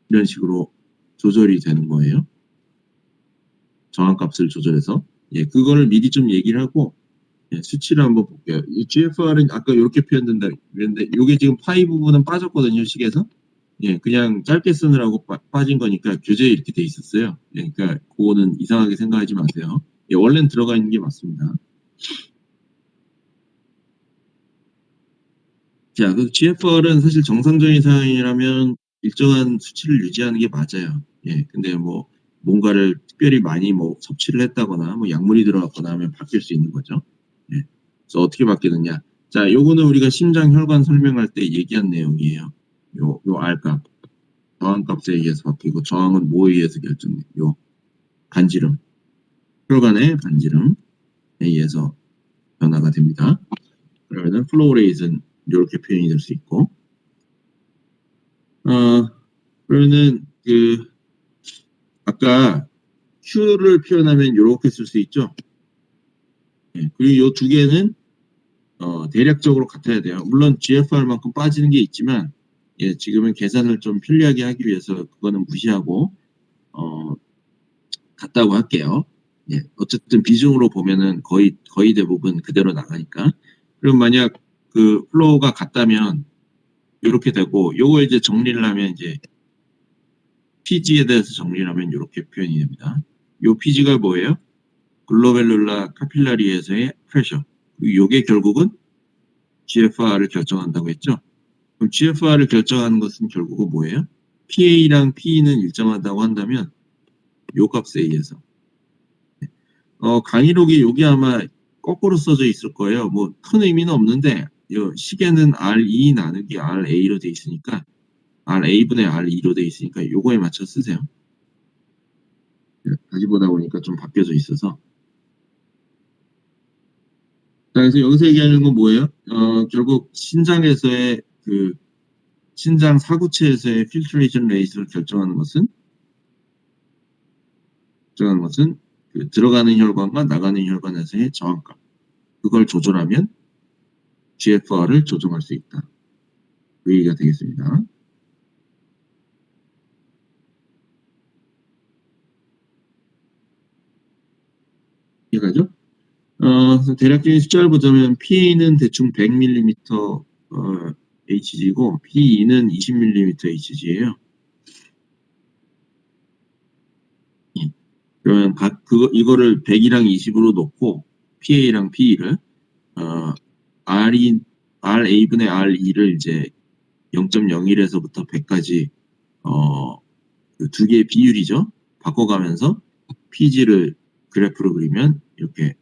이런 식으로 조절이 되는 거예요. 저항값을 조절해서. 그거를 미리 좀 얘기를 하고, 수치를 한번 볼게요. 이 GFR은 아까 이렇게 표현된다 그랬는데, 이게 지금 파이 부분은 빠졌거든요, 식에서. 그냥 짧게 쓰느라고 빠진 거니까 교재에 이렇게 돼 있었어요. 그러니까 그거는 이상하게 생각하지 마세요. 원래는 들어가 있는 게 맞습니다. 자, 그 GFR은 사실 정상적인 상황이라면 일정한 수치를 유지하는 게 맞아요. 근데 뭐 뭔가를 특별히 많이 뭐 섭취를 했다거나 뭐 약물이 들어갔거나 하면 바뀔 수 있는 거죠. 그래서 어떻게 바뀌느냐? 자, 요거는 우리가 심장 혈관 설명할 때 얘기한 내용이에요. 요 R값, 저항값에 의해서 바뀌고, 저항은 뭐에 의해서 결정돼요? 요 반지름, 혈관의 반지름에 의해서 변화가 됩니다. 그러면은 플로우 레이트는 이렇게 표현이 될 수 있고, 그러면은 아까 Q를 표현하면 이렇게 쓸 수 있죠. 그리고 이 두 개는 대략적으로 같아야 돼요. 물론 GFR만큼 빠지는 게 있지만, 지금은 계산을 좀 편리하게 하기 위해서 그거는 무시하고 같다고 할게요. 어쨌든 비중으로 보면은 거의 대부분 그대로 나가니까. 그럼 만약 그 플로우가 같다면 이렇게 되고, 요걸 이제 정리를 하면 이제 PG에 대해서 정리를 하면 이렇게 표현이 됩니다. 요 PG가 뭐예요? 글로벨룰라 카필라리에서의 프레셔. 요게 결국은 GFR을 결정한다고 했죠. 그럼 GFR을 결정하는 것은 결국은 뭐예요? PA랑 PE는 일정하다고 한다면 요 값에 의해서. 강의록이 여기 아마 거꾸로 써져 있을 거예요. 뭐 큰 의미는 없는데 요 시계는 R2 나누기 RA로 돼 있으니까 RA분의 R2로 돼 있으니까 요거에 맞춰 쓰세요. 다시 보다 보니까 좀 바뀌어져 있어서. 자, 그래서 여기서 얘기하는 건 뭐예요? 결국 신장에서의 그 신장 사구체에서의 필트레이션 레이스를 결정하는 것은 그 들어가는 혈관과 나가는 혈관에서의 저항값. 그걸 조절하면 GFR을 조정할 수 있다. 그 얘기가 되겠습니다. 이해가죠? 그래서 대략적인 숫자를 보자면 PA는 대충 100mm HG고 PE는 20mm HG예요. 그러면 이거를 100이랑 20으로 놓고 PA랑 PE를 RA분의 R2를 이제 0.01에서부터 100까지 그 두 개의 비율이죠. 바꿔가면서 PG를 그래프로 그리면 이렇게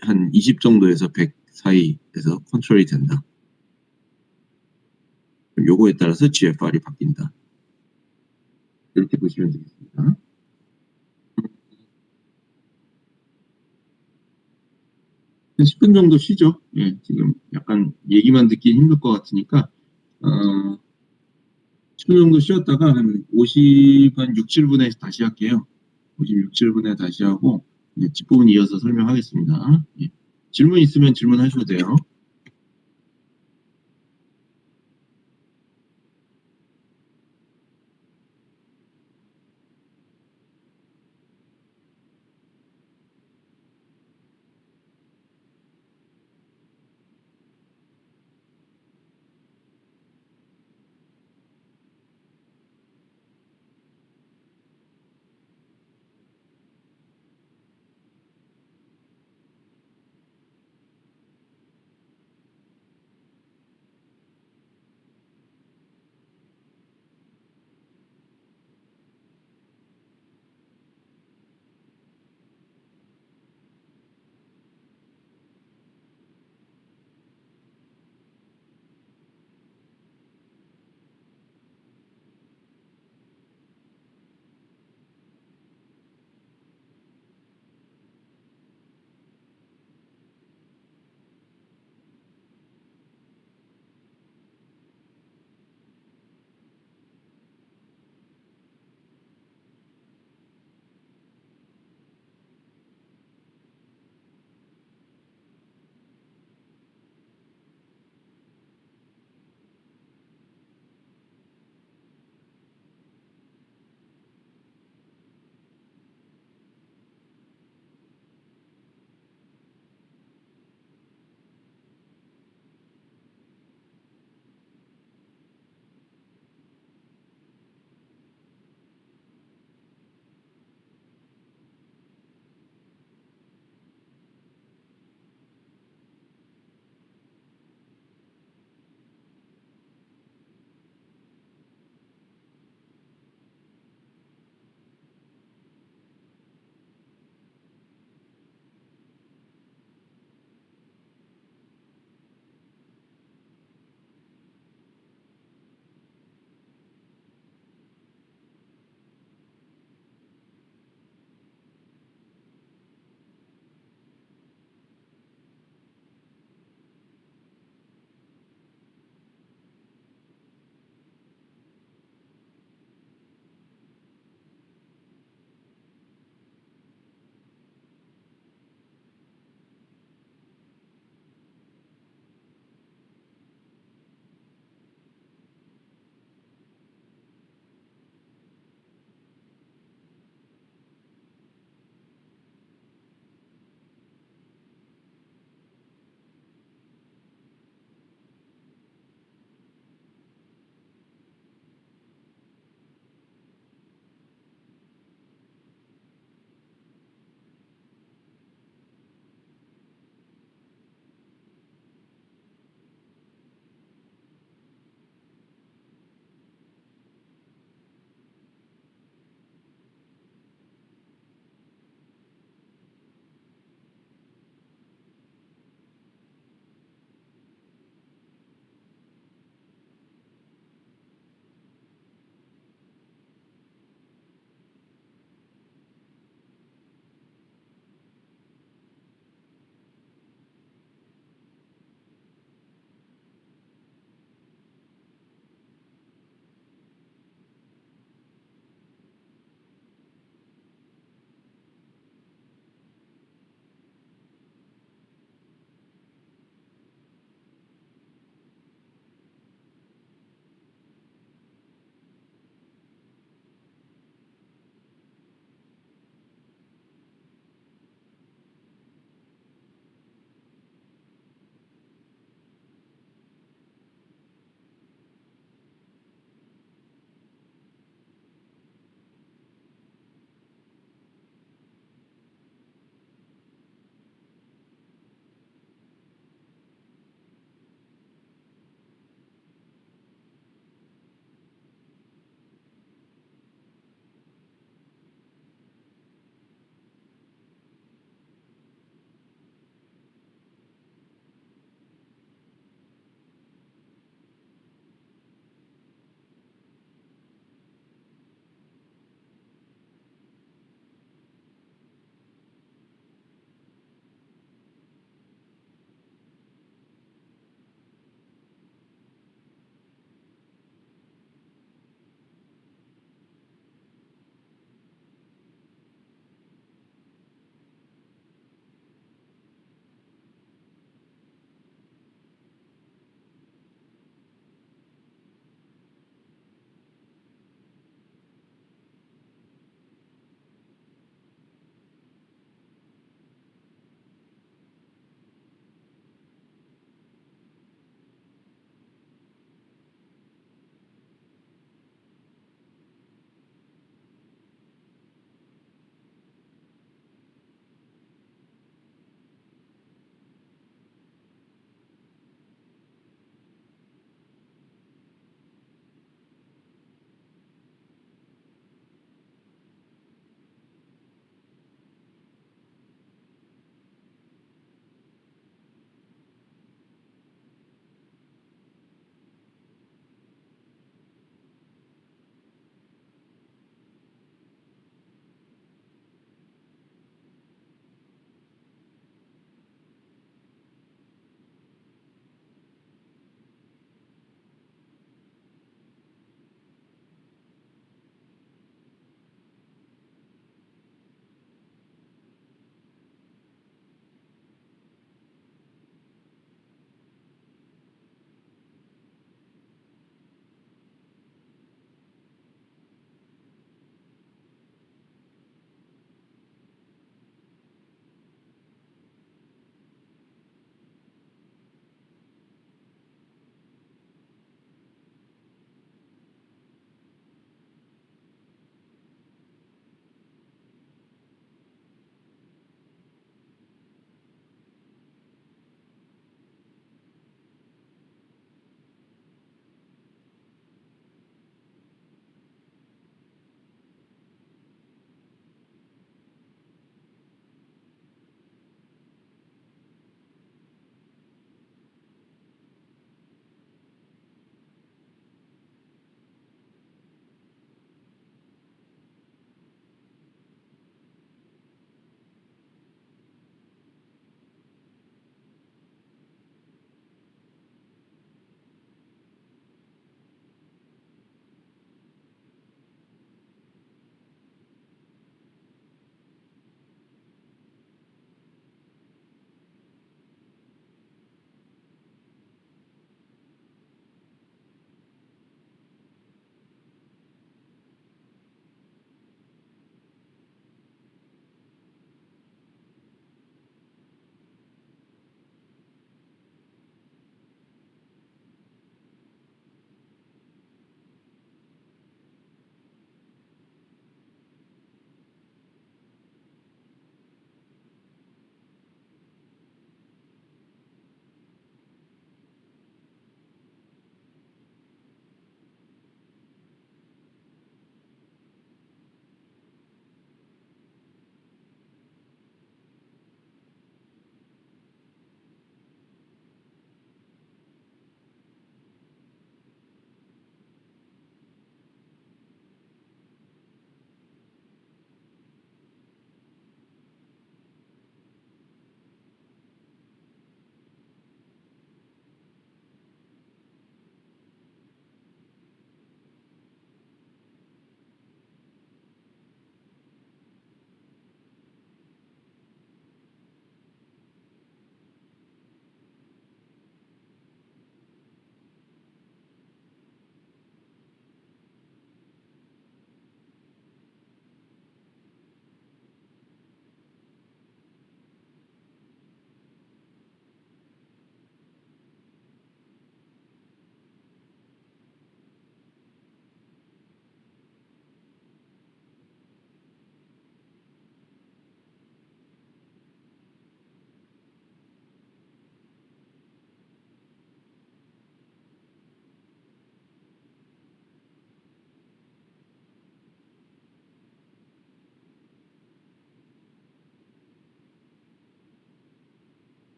한 20 정도에서 100 사이에서 컨트롤이 된다. 그럼 요거에 따라서 GFR이 바뀐다. 이렇게 보시면 되겠습니다. 10분 정도 쉬죠. 예, 지금 약간 얘기만 듣기 힘들 것 같으니까 10분 정도 쉬었다가 한 6, 7분에 다시 할게요. 56, 7분에 다시 하고 뒷부분 이어서 설명하겠습니다. 예. 질문 있으면 질문하셔도 돼요.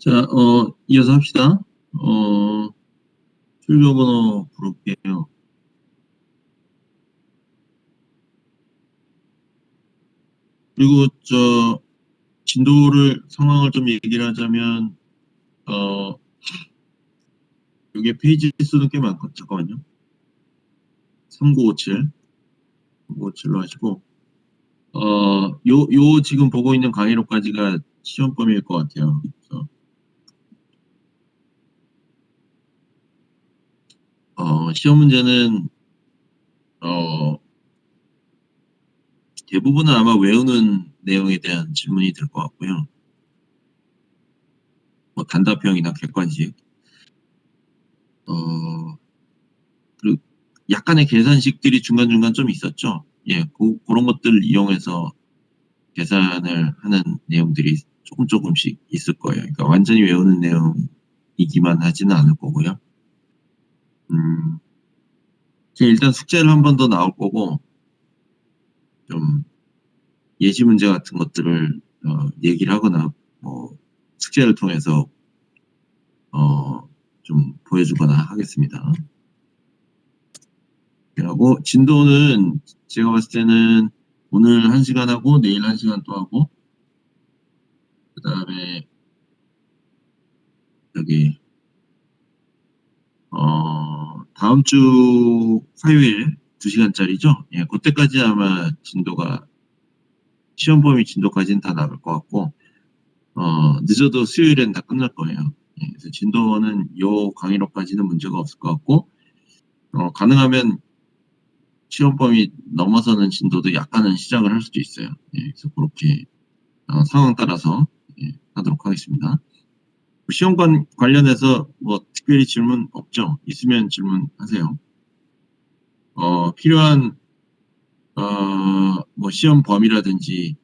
자, 이어서 합시다. 출력 번호 부를게요. 그리고 상황을 좀 얘기를 하자면, 여기 페이지 수는 꽤 많고, 잠깐만요. 3957로 하시고, 지금 보고 있는 강의로까지가 시험범위일 것 같아요. 그래서, 시험 문제는, 대부분은 아마 외우는 내용에 대한 질문이 될 것 같고요. 뭐 단답형이나 객관식. 그리고 약간의 계산식들이 중간중간 좀 있었죠. 예, 그런 것들 이용해서 계산을 하는 내용들이 조금씩 있을 거예요. 그러니까 완전히 외우는 내용이기만 하지는 않을 거고요. 일단 숙제를 한 번 더 나올 거고, 좀 예시 문제 같은 것들을 얘기를 하거나, 숙제를 통해서 좀 보여주거나 하겠습니다. 그리고 진도는 제가 봤을 때는 오늘 1시간 하고 내일 1시간 또 하고, 그 다음에 여기 다음 주 화요일 2시간짜리죠? 예, 그때까지 아마 시험 범위 진도까지는 다 나갈 것 같고, 늦어도 수요일엔 다 끝날 거예요. 예, 그래서 진도는 요 강의로까지는 문제가 없을 것 같고, 가능하면 시험 범위 넘어서는 진도도 약간은 시작을 할 수도 있어요. 예, 그래서 그렇게 상황 따라서 하도록 하겠습니다. 시험 관련해서 뭐 특별히 질문 없죠? 있으면 질문하세요. 필요한 뭐 시험 범위라든지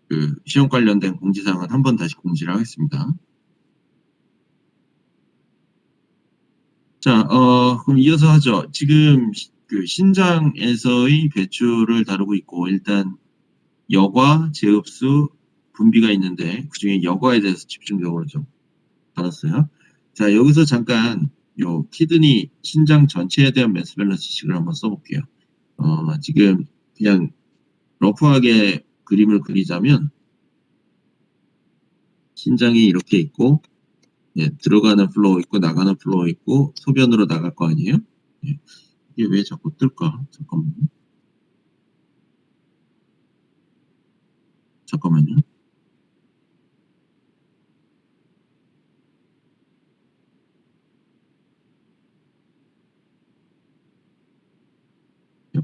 그 시험 관련된 공지사항은 한번 다시 공지를 하겠습니다. 자, 그럼 이어서 하죠. 지금 그 신장에서의 배출을 다루고 있고, 일단 여과, 제흡수, 분비가 있는데 그중에 여과에 대해서 집중적으로 좀 다뤘어요. 자, 여기서 잠깐 요 키드니 신장 전체에 대한 매스 밸런스식을 한번 써볼게요. 지금 그냥 러프하게 그림을 그리자면 신장이 이렇게 있고, 예, 들어가는 플로우 있고 나가는 플로우 있고 소변으로 나갈 거 아니에요? 예, 이게 왜 자꾸 뜰까? 잠깐만요.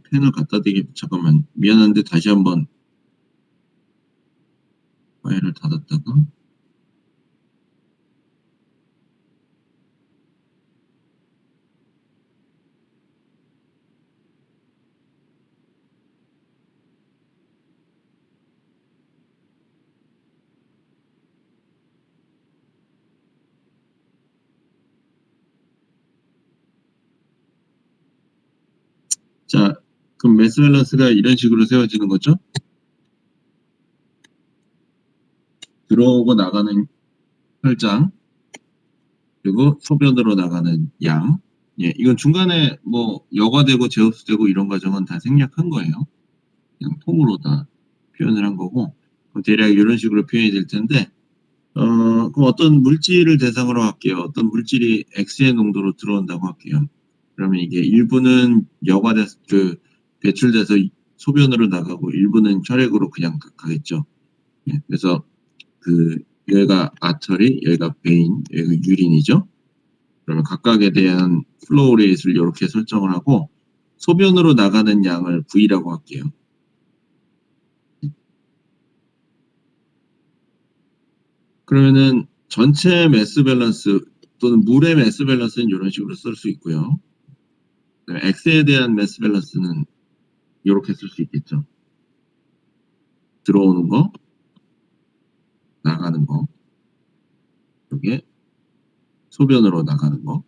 펜을 갖다 대기, 잠깐만. 미안한데 다시 한번 파일을 닫았다가. 자, 그럼 매스 밸런스가 이런 식으로 세워지는 거죠? 들어오고 나가는 혈장, 그리고 소변으로 나가는 양. 예, 이건 중간에 뭐 여과되고 제흡수되고 이런 과정은 다 생략한 거예요. 그냥 폼으로 다 표현을 한 거고, 대략 이런 식으로 표현이 될 텐데, 그럼 어떤 물질을 대상으로 할게요. 어떤 물질이 X의 농도로 들어온다고 할게요. 그러면 이게 일부는 배출돼서 소변으로 나가고 일부는 혈액으로 그냥 가겠죠. 예, 그래서 여기가 아터리, 여기가 베인, 여기가 유린이죠. 그러면 각각에 대한 플로우 레이트를 이렇게 설정을 하고 소변으로 나가는 양을 V라고 할게요. 그러면은 전체 매스 밸런스 또는 물의 매스 밸런스는 이런 식으로 쓸 수 있고요. X에 대한 매스 밸런스는 이렇게 쓸 수 있겠죠. 들어오는 거, 나가는 거, 이게 소변으로 나가는 거.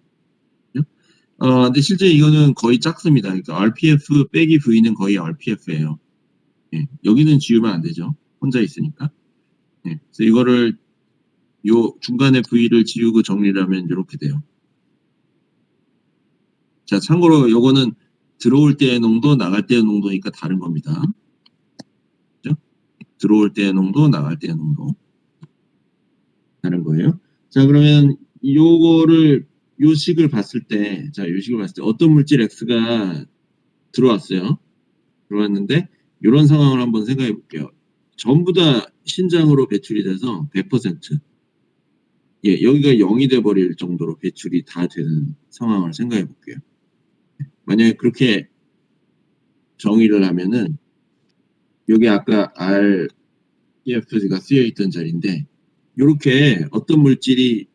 근데 실제 이거는 거의 작습니다. 그러니까 RPF 빼기 V는 거의 RPF예요. 예, 여기는 지우면 안 되죠. 혼자 있으니까. 예, 그래서 이거를 요 중간에 V를 지우고 정리를 하면 이렇게 돼요. 자, 참고로 요거는 들어올 때의 농도, 나갈 때의 농도니까 다른 겁니다. 그죠? 들어올 때의 농도, 나갈 때의 농도. 다른 거예요. 자, 그러면 요거를, 요 식을 봤을 때, 자, 요 식을 봤을 때 어떤 물질 X가 들어왔어요. 들어왔는데, 요런 상황을 한번 생각해 볼게요. 전부 다 신장으로 배출이 돼서 100%. 예, 여기가 0이 돼버릴 정도로 배출이 다 되는 상황을 생각해 볼게요. 만약에 그렇게 정의를 하면은, 여기 아까 REF가 쓰여있던 자리인데, 요렇게 어떤 물질이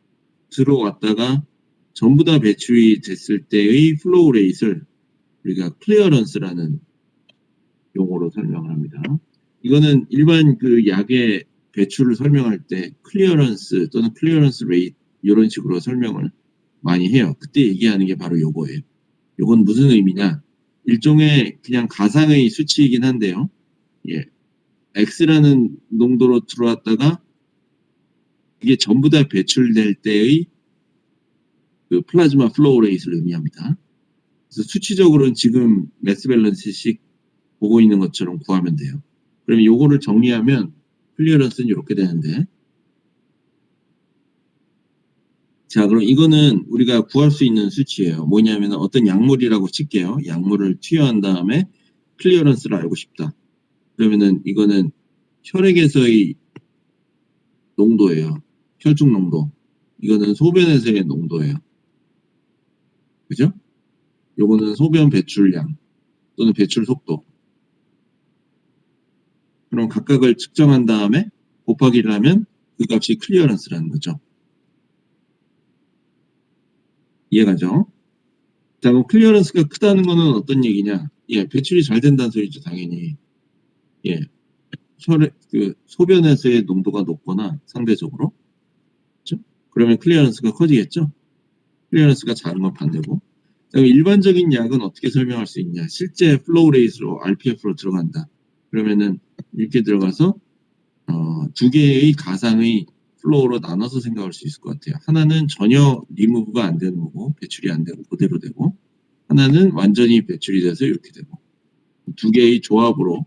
들어왔다가 전부 다 배출이 됐을 때의 플로우 레이트를 우리가 클리어런스라는 용어로 설명을 합니다. 이거는 일반 그 약의 배출을 설명할 때 클리어런스 또는 클리어런스 레이트 이런 식으로 설명을 많이 해요. 그때 얘기하는 게 바로 요거예요. 요건 무슨 의미냐? 일종의 그냥 가상의 수치이긴 한데요. 예. X라는 농도로 들어왔다가 이게 전부 다 배출될 때의 그 플라즈마 플로우 레이트를 의미합니다. 그래서 수치적으로는 지금 매스 밸런스식 보고 있는 것처럼 구하면 돼요. 그러면 요거를 정리하면 클리어런스는 이렇게 되는데, 자, 그럼 이거는 우리가 구할 수 있는 수치예요. 뭐냐면 어떤 약물이라고 칠게요. 약물을 투여한 다음에 클리어런스를 알고 싶다. 그러면은 이거는 혈액에서의 농도예요. 혈중 농도. 이거는 소변에서의 농도예요. 그죠? 요거는 소변 배출량 또는 배출 속도. 그럼 각각을 측정한 다음에 곱하기를 하면 그 값이 클리어런스라는 거죠. 이해가죠? 자, 그럼 클리어런스가 크다는 거는 어떤 얘기냐? 예, 배출이 잘 된다는 소리죠, 당연히. 예, 그 소변에서의 농도가 높거나 상대적으로, 그렇죠? 그러면 클리어런스가 커지겠죠? 클리어런스가 작은 건 반대고. 그럼 일반적인 약은 어떻게 설명할 수 있냐? 실제 플로우 레이스로 RPF로 들어간다. 그러면은 이렇게 들어가서 두 개의 가상의 플로우로 나눠서 생각할 수 있을 것 같아요. 하나는 전혀 리무브가 안 되는 거고 배출이 안 되고 그대로 되고, 하나는 완전히 배출이 돼서 이렇게 되고, 두 개의 조합으로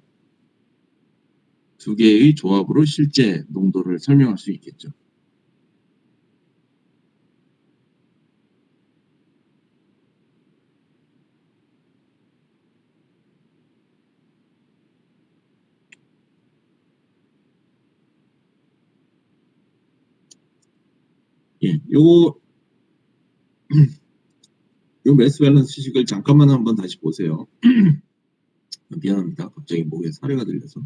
실제 농도를 설명할 수 있겠죠. 예, 요 매스 밸런스 식을 잠깐만 한번 다시 보세요. 미안합니다. 갑자기 목에 사례가 들려서.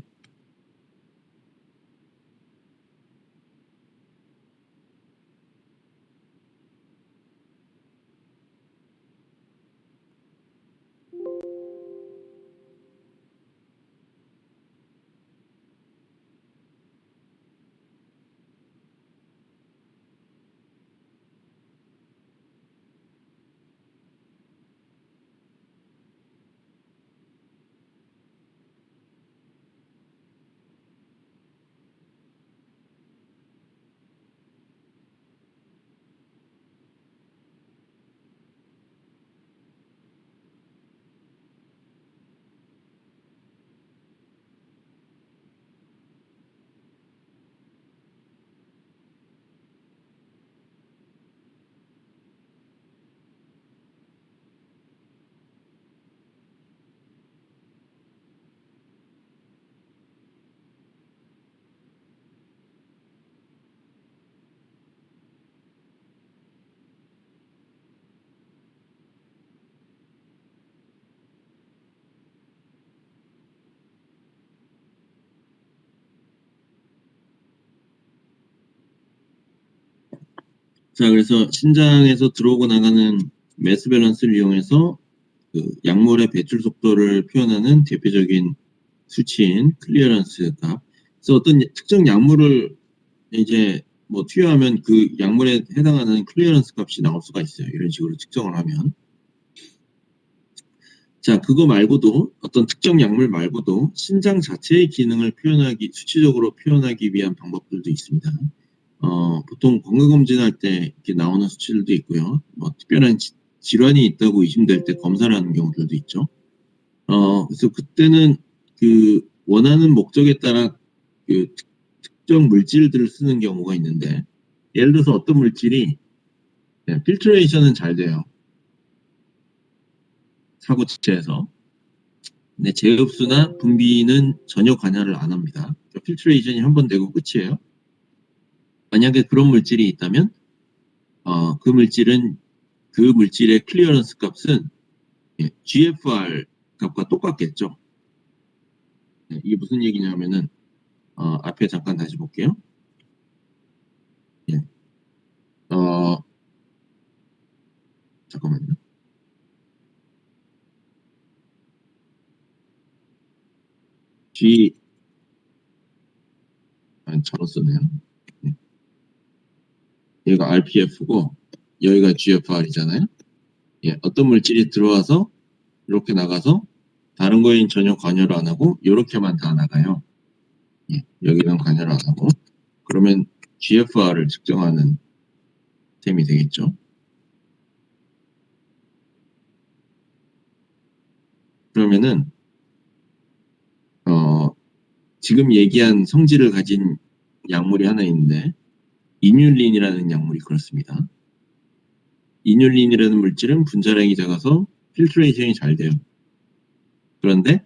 자, 그래서 신장에서 들어오고 나가는 매스 밸런스를 이용해서 그 약물의 배출 속도를 표현하는 대표적인 수치인 클리어런스 값. 그래서 어떤 특정 약물을 이제 뭐 투여하면 그 약물에 해당하는 클리어런스 값이 나올 수가 있어요. 이런 식으로 측정을 하면. 자, 그거 말고도 어떤 특정 약물 말고도 신장 자체의 기능을 수치적으로 표현하기 위한 방법들도 있습니다. 보통 건강검진할 때 이렇게 나오는 수치들도 있고요. 뭐 특별한 질환이 있다고 의심될 때 검사를 하는 경우들도 있죠. 그래서 그때는 그 원하는 목적에 따라 그 특정 물질들을 쓰는 경우가 있는데, 예를 들어서 어떤 물질이 필트레이션은 잘 돼요. 사고체에서. 근데 재흡수나 분비는 전혀 관여를 안 합니다. 그러니까 필트레이션이 한 번 되고 끝이에요. 만약에 그런 물질이 있다면 그 물질의 클리어런스 값은 GFR 값과 똑같겠죠. 이게 무슨 얘기냐면은 앞에 잠깐 다시 볼게요. 예. 잠깐만요. 저로 쓰네요. 얘가 RPF고 여기가 GFR이잖아요. 어떤 물질이 들어와서 이렇게 나가서 다른 거에는 전혀 관여를 안 하고 이렇게만 다 나가요. 여기는 관여를 안 하고. 그러면 GFR을 측정하는 셈이 되겠죠. 그러면은 지금 얘기한 성질을 가진 약물이 하나 있는데 이뉼린이라는 약물이 그렇습니다. 이뉼린이라는 물질은 분자량이 작아서 필트레이션이 잘 돼요. 그런데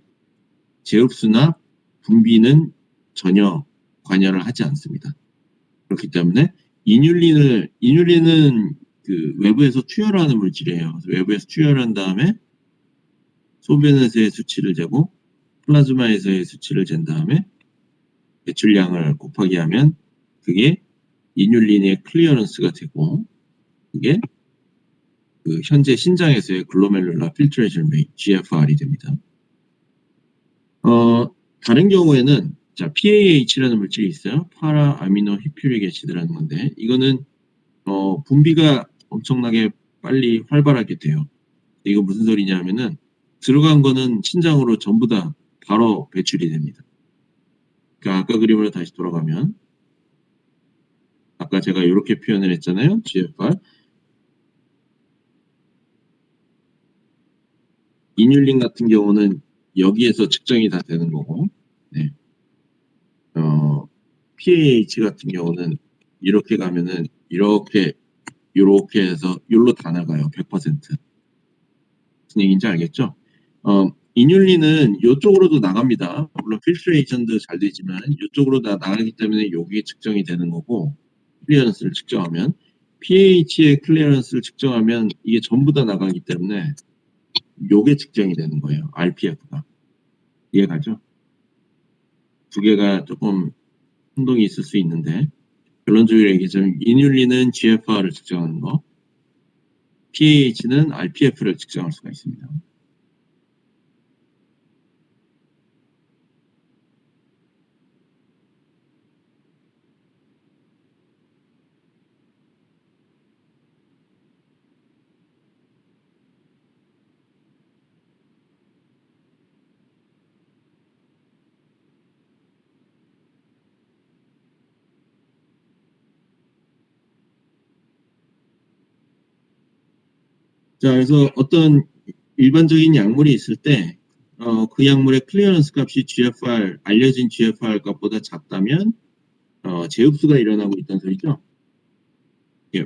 재흡수나 분비는 전혀 관여를 하지 않습니다. 그렇기 때문에 이뉼린은 그 외부에서 투여를 하는 물질이에요. 외부에서 투여를 한 다음에 소변에서의 수치를 재고 플라즈마에서의 수치를 잰 다음에 배출량을 곱하기 하면 그게 이뉼린의 클리어런스가 되고, 그게 그 현재 신장에서의 글로메룰라 필트레이션 레이트 GFR이 됩니다. 다른 경우에는 PAH라는 물질이 있어요. 파라 아미노 히퓨릭 애시드라는 건데, 이거는 분비가 엄청나게 빨리 활발하게 돼요. 이거 무슨 소리냐면은 들어간 거는 신장으로 전부 다 바로 배출이 됩니다. 그러니까 아까 그림으로 다시 돌아가면, 아까 제가 이렇게 표현을 했잖아요. GFR. 이뉼린 같은 경우는 여기에서 측정이 다 되는 거고, PAH 같은 경우는 이렇게 가면은 이렇게 해서 여기로 다 나가요. 100%. 무슨 얘기인지 알겠죠? 이뉼린은 이쪽으로도 나갑니다. 물론 필트레이션도 잘 되지만 이쪽으로 다 나가기 때문에 여기에 측정이 되는 거고, 클리어런스를 측정하면 pH의 클리어런스를 측정하면 이게 전부 다 나가기 때문에 요게 측정이 되는 거예요. RPF가. 이해가죠? 두 개가 조금 혼동이 있을 수 있는데, 결론적으로 얘기하자면 이뉼린은 GFR을 측정하는 거, pH는 RPF를 측정할 수가 있습니다. 자, 그래서 어떤 일반적인 약물이 있을 때, 그 약물의 클리어런스 값이 알려진 GFR 값보다 작다면, 재흡수가 일어나고 있다는 소리죠.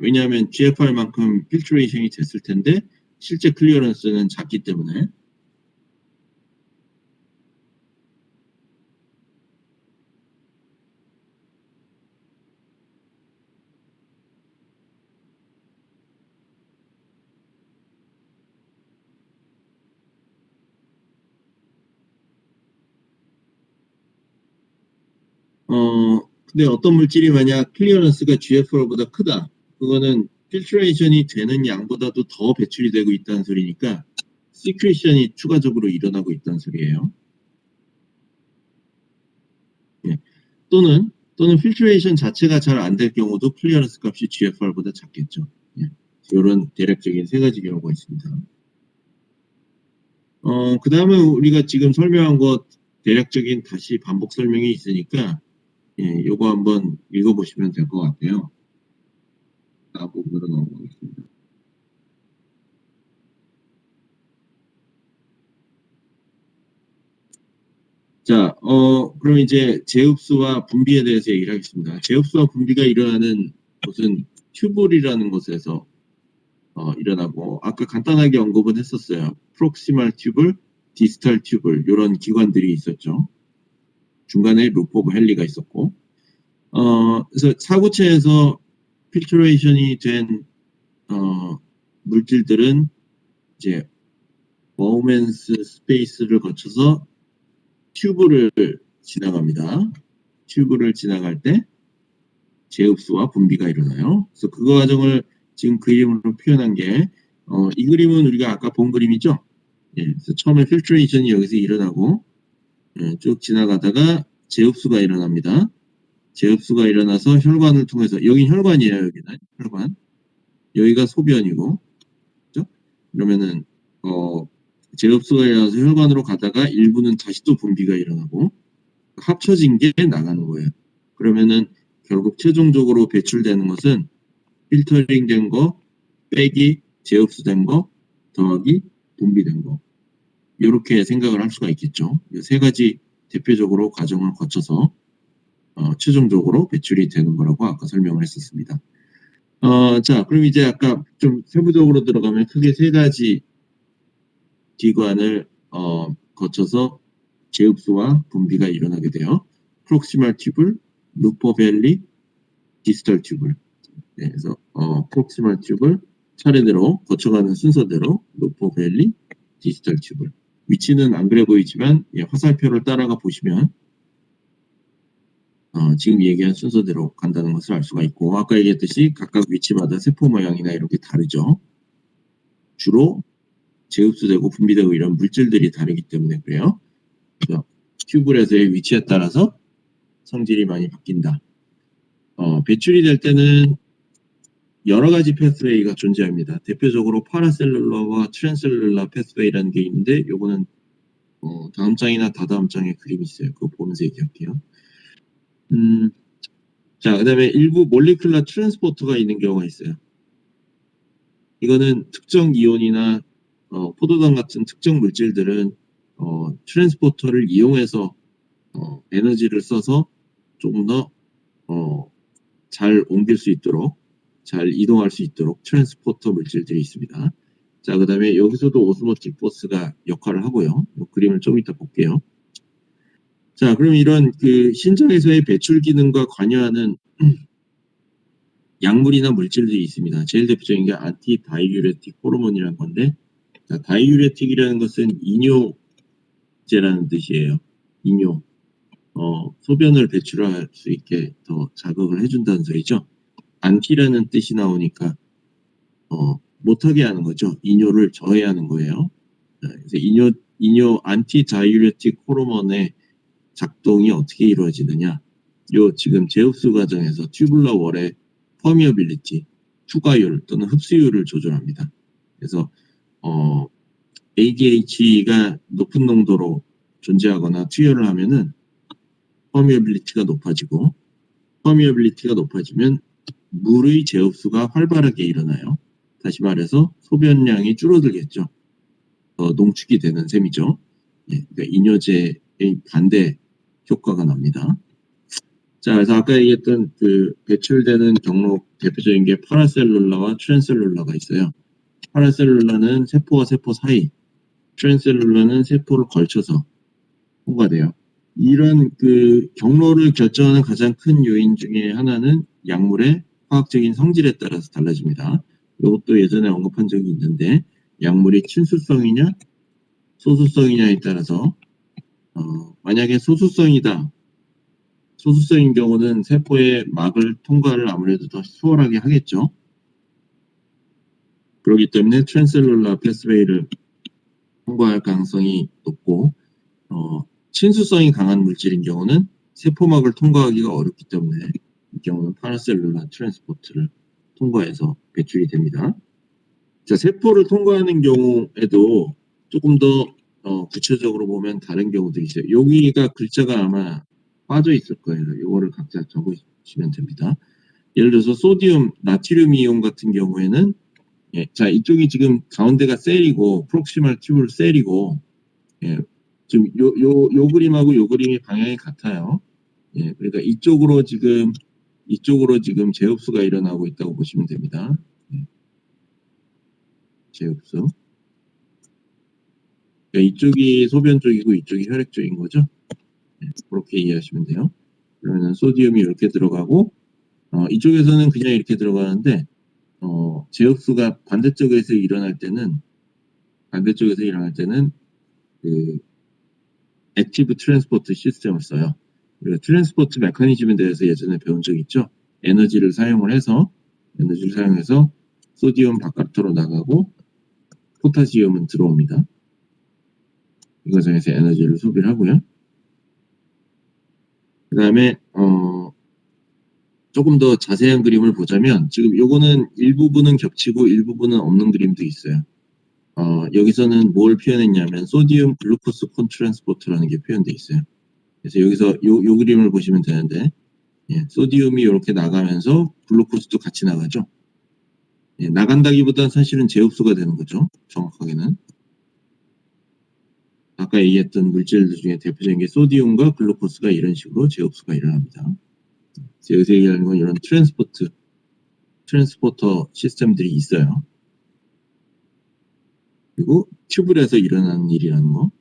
왜냐하면 GFR만큼 필트레이션이 됐을 텐데, 실제 클리어런스는 작기 때문에. 근데 어떤 물질이 만약 클리어런스가 GFR보다 크다. 그거는 필트레이션이 되는 양보다도 더 배출이 되고 있다는 소리니까 시크리션이 추가적으로 일어나고 있다는 소리예요. 또는 필트레이션 자체가 잘 안 될 경우도 클리어런스 값이 GFR보다 작겠죠. 이런 대략적인 세 가지 경우가 있습니다. 그 다음에 우리가 지금 설명한 것 대략적인 다시 반복 설명이 있으니까 예, 요거 한번 읽어보시면 될 것 같아요. 다음 부분으로 넘어가겠습니다. 자, 그럼 이제 제흡수와 분비에 대해서 얘기를 하겠습니다. 제흡수와 분비가 일어나는 곳은 튜블이라는 곳에서 일어나고, 아까 간단하게 언급은 했었어요. 프록시말 튜블, 디스탈 튜블, 이런 기관들이 있었죠. 중간에 루프 오브 헨리가 있었고, 그래서 사구체에서 필트레이션이 된 물질들은 이제 버우맨스 스페이스를 거쳐서 튜브를 지나갑니다. 튜브를 지나갈 때 제흡수와 분비가 일어나요. 그래서 그 과정을 지금 그림으로 표현한 게, 이 그림은 우리가 아까 본 그림이죠. 예, 그래서 처음에 필트레이션이 여기서 일어나고, 예, 쭉 지나가다가 제흡수가 일어납니다. 제흡수가 일어나서 혈관을 통해서, 여긴 혈관이에요. 여기는 혈관. 여기가 소변이고, 그죠? 그러면은 제흡수가 일어나서 혈관으로 가다가 일부는 다시 또 분비가 일어나고 합쳐진 게 나가는 거예요. 그러면은 결국 최종적으로 배출되는 것은 필터링 된 거 빼기 제흡수된 거 더하기 분비된 거, 이렇게 생각을 할 수가 있겠죠. 이 세 가지 대표적으로 과정을 거쳐서 최종적으로 배출이 되는 거라고 아까 설명을 했었습니다. 자, 그럼 이제 아까 좀 세부적으로 들어가면 크게 세 가지 기관을 거쳐서 제흡수와 분비가 일어나게 돼요. 프록시말 튜블, 루퍼 벨리, 디스탈 튜블. 네, 그래서 프록시말 튜블 차례대로 거쳐가는 순서대로 루퍼 벨리, 디스탈 튜블. 위치는 안 그래 보이지만 예, 화살표를 따라가 보시면 지금 얘기한 순서대로 간다는 것을 알 수가 있고, 아까 얘기했듯이 각각 위치마다 세포 모양이나 이렇게 다르죠. 주로 제흡수되고 분비되고 이런 물질들이 다르기 때문에 그래요. 그래서 튜블에서의 위치에 따라서 성질이 많이 바뀐다. 배출이 될 때는 여러 가지 패스웨이가 존재합니다. 대표적으로 파라셀룰러와 트랜셀룰러 패스웨이라는 게 있는데, 요거는 다음 장이나 다다음 장에 그림이 있어요. 그거 보면서 얘기할게요. 자, 그 다음에 일부 몰리큘러 트랜스포터가 있는 경우가 있어요. 이거는 특정 이온이나 포도당 같은 특정 물질들은 트랜스포터를 이용해서 에너지를 써서 조금 더 잘 옮길 수 있도록, 잘 이동할 수 있도록 트랜스포터 물질들이 있습니다. 자, 그 다음에 여기서도 오스모틱 포스가 역할을 하고요. 그림을 좀 이따 볼게요. 자, 그럼 이런 그 신장에서의 배출 기능과 관여하는 약물이나 물질들이 있습니다. 제일 대표적인 게 안티다이유레틱 호르몬이라는 건데, 자, 다이유레틱이라는 것은 이뇨제라는 뜻이에요. 이뇨. 소변을 배출할 수 있게 더 자극을 해준다는 소리죠. 안티라는 뜻이 나오니까 못하게 하는 거죠. 이뇨를 저해하는 거예요. 그래서 이뇨 안티다이유레틱 호르몬의 작동이 어떻게 이루어지느냐. 요 지금 제흡수 과정에서 튜블러 월의 퍼미어빌리티, 투과율 또는 흡수율을 조절합니다. 그래서 ADH가 높은 농도로 존재하거나 투여를 하면은 퍼미어빌리티가 높아지고, 퍼미어빌리티가 높아지면 물의 제흡수가 활발하게 일어나요. 다시 말해서 소변량이 줄어들겠죠. 농축이 되는 셈이죠. 예, 그러니까 이뇨제의 반대 효과가 납니다. 자, 그래서 아까 얘기했던 그 배출되는 경로 대표적인 게 파라셀룰라와 트랜셀룰라가 있어요. 파라셀룰라는 세포와 세포 사이, 트랜셀룰라는 세포를 걸쳐서 통과돼요. 이런 그 경로를 결정하는 가장 큰 요인 중에 하나는 약물의 화학적인 성질에 따라서 달라집니다. 이것도 예전에 언급한 적이 있는데, 약물이 친수성이냐 소수성이냐에 따라서 만약에 소수성이다, 소수성인 경우는 세포의 막을 통과를 아무래도 더 수월하게 하겠죠. 그렇기 때문에 트랜셀룰라 패스웨이를 통과할 가능성이 높고, 친수성이 강한 물질인 경우는 세포막을 통과하기가 어렵기 때문에 이 경우는 파라셀룰라 트랜스포트를 통과해서 배출이 됩니다. 자, 세포를 통과하는 경우에도 조금 더 구체적으로 보면 다른 경우들이 있어요. 여기가 글자가 아마 빠져 있을 거예요. 요거를 각자 적으시면 됩니다. 예를 들어서 소디움, 나트륨 이온 같은 경우에는 예, 자 이쪽이 지금 가운데가 셀이고 프록시멀 튜블 셀이고 예, 지금 요 그림하고 요 그림이 방향이 같아요. 예, 그러니까 이쪽으로 지금 재흡수가 일어나고 있다고 보시면 됩니다. 예, 재흡수. 그러니까 이쪽이 소변 쪽이고 이쪽이 혈액 쪽인 거죠. 예, 그렇게 이해하시면 돼요. 그러면 소디움이 이렇게 들어가고 이쪽에서는 그냥 이렇게 들어가는데 재흡수가 반대쪽에서 일어날 때는 그 액티브 트랜스포트 시스템을 써요. 그리고 트랜스포트 메커니즘에 대해서 예전에 배운 적 있죠. 에너지를 사용해서 소디움 바깥으로 나가고 포타시움은 들어옵니다. 이 과정에서 에너지를 소비를 하고요. 그 다음에 조금 더 자세한 그림을 보자면 지금 요거는 일부분은 겹치고 일부분은 없는 그림도 있어요. 여기서는 뭘 표현했냐면 소디움 글루코스 콘트랜스포터라는 게 표현되어 있어요. 그래서 여기서 요 그림을 보시면 되는데 예, 소디움이 이렇게 나가면서 글루코스도 같이 나가죠. 예, 나간다기보다는 사실은 재흡수가 되는 거죠. 정확하게는. 아까 얘기했던 물질들 중에 대표적인 게 소디움과 글루코스가 이런 식으로 재흡수가 일어납니다. 여기서 얘기하는 건 이런 트랜스포터 시스템들이 있어요. 그리고 튜블에서 일어나는 일이라는 거.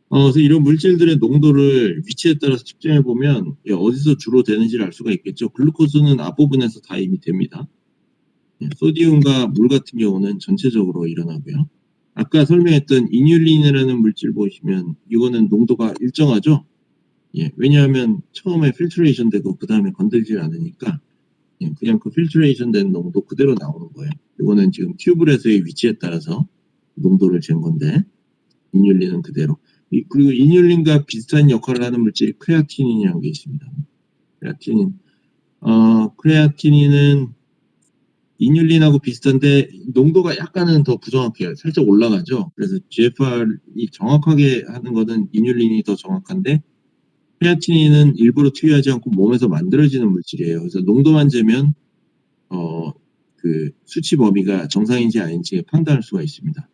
그래서 이런 물질들의 농도를 위치에 따라서 측정해 보면 어디서 주로 되는지를 알 수가 있겠죠. 글루코스는 앞부분에서 다 이미 됩니다. 소디움과 물 같은 경우는 전체적으로 일어나고요. 아까 설명했던 이뉼린이라는 물질 보시면 이거는 농도가 일정하죠. 예, 왜냐하면 처음에 필트레이션 되고 그 다음에 건들지 않으니까 예, 그냥 그 필트레이션 된 농도 그대로 나오는 거예요. 이거는 지금 튜블에서의 위치에 따라서 농도를 잰 건데 이뉼린은 그대로. 그리고 이뉼린과 비슷한 역할을 하는 물질이 크레아티닌이라는 게 있습니다. 크레아티닌은 이뉼린하고 비슷한데 농도가 약간은 더 부정확해요. 살짝 올라가죠. 그래서 GFR이 정확하게 하는 거는 이뉼린이 더 정확한데 크레아티닌은 일부러 투여하지 않고 몸에서 만들어지는 물질이에요. 그래서 농도만 재면 그 수치 범위가 정상인지 아닌지 판단할 수가 있습니다.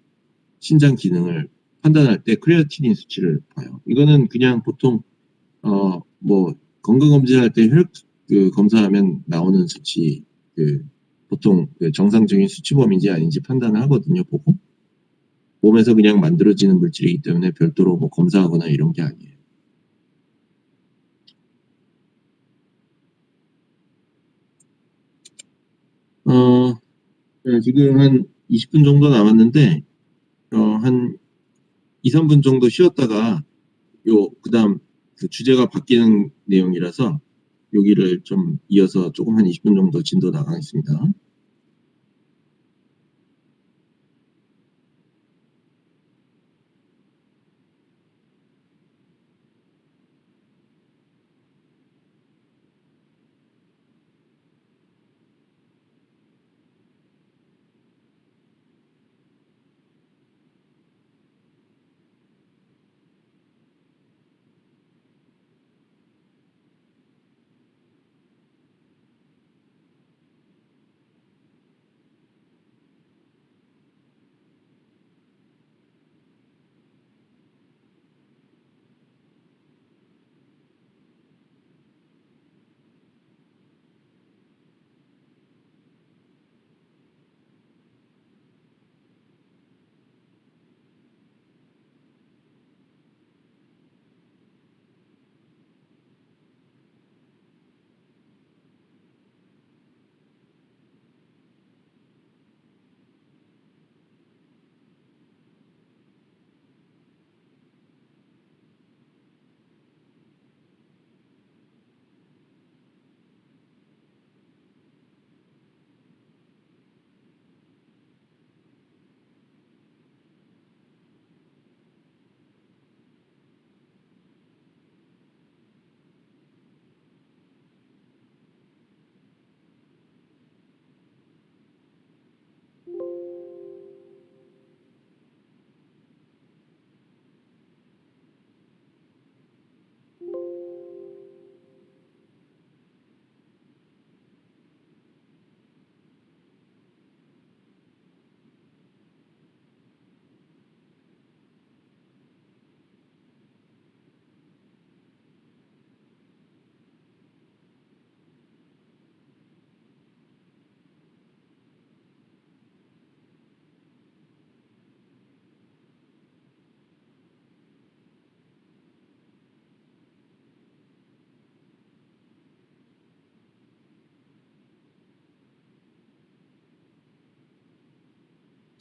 신장 기능을 판단할 때 크레아티닌 수치를 봐요. 이거는 그냥 보통 뭐 건강검진할 때 혈액 검사하면 나오는 수치 보통 정상적인 수치 범위인지 아닌지 판단을 하거든요. 보고 몸에서 그냥 만들어지는 물질이기 때문에 별도로 뭐 검사하거나 이런 게 아니에요. 지금 한 20분 정도 남았는데 한 2, 3분 정도 쉬었다가 그다음 그 주제가 바뀌는 내용이라서 여기를 좀 이어서 조금 한 20분 정도 진도 나가겠습니다.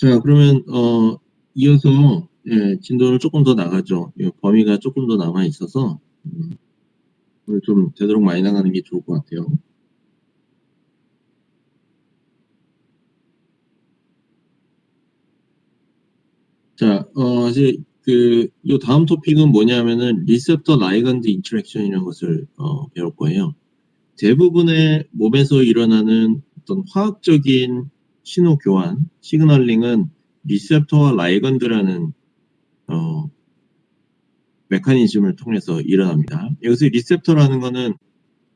자, 그러면 이어서 진도를 조금 더 나가죠. 범위가 조금 더 남아 있어서 오늘 좀 되도록 많이 나가는 게 좋을 것 같아요. 자, 이제 요 다음 토픽은 뭐냐면은 리셉터 라이건드 인터랙션이라는 것을 배울 거예요. 대부분의 몸에서 일어나는 어떤 화학적인 신호 교환, 시그널링은 리셉터와 라이건드라는 메커니즘을 통해서 일어납니다. 여기서 리셉터라는 거는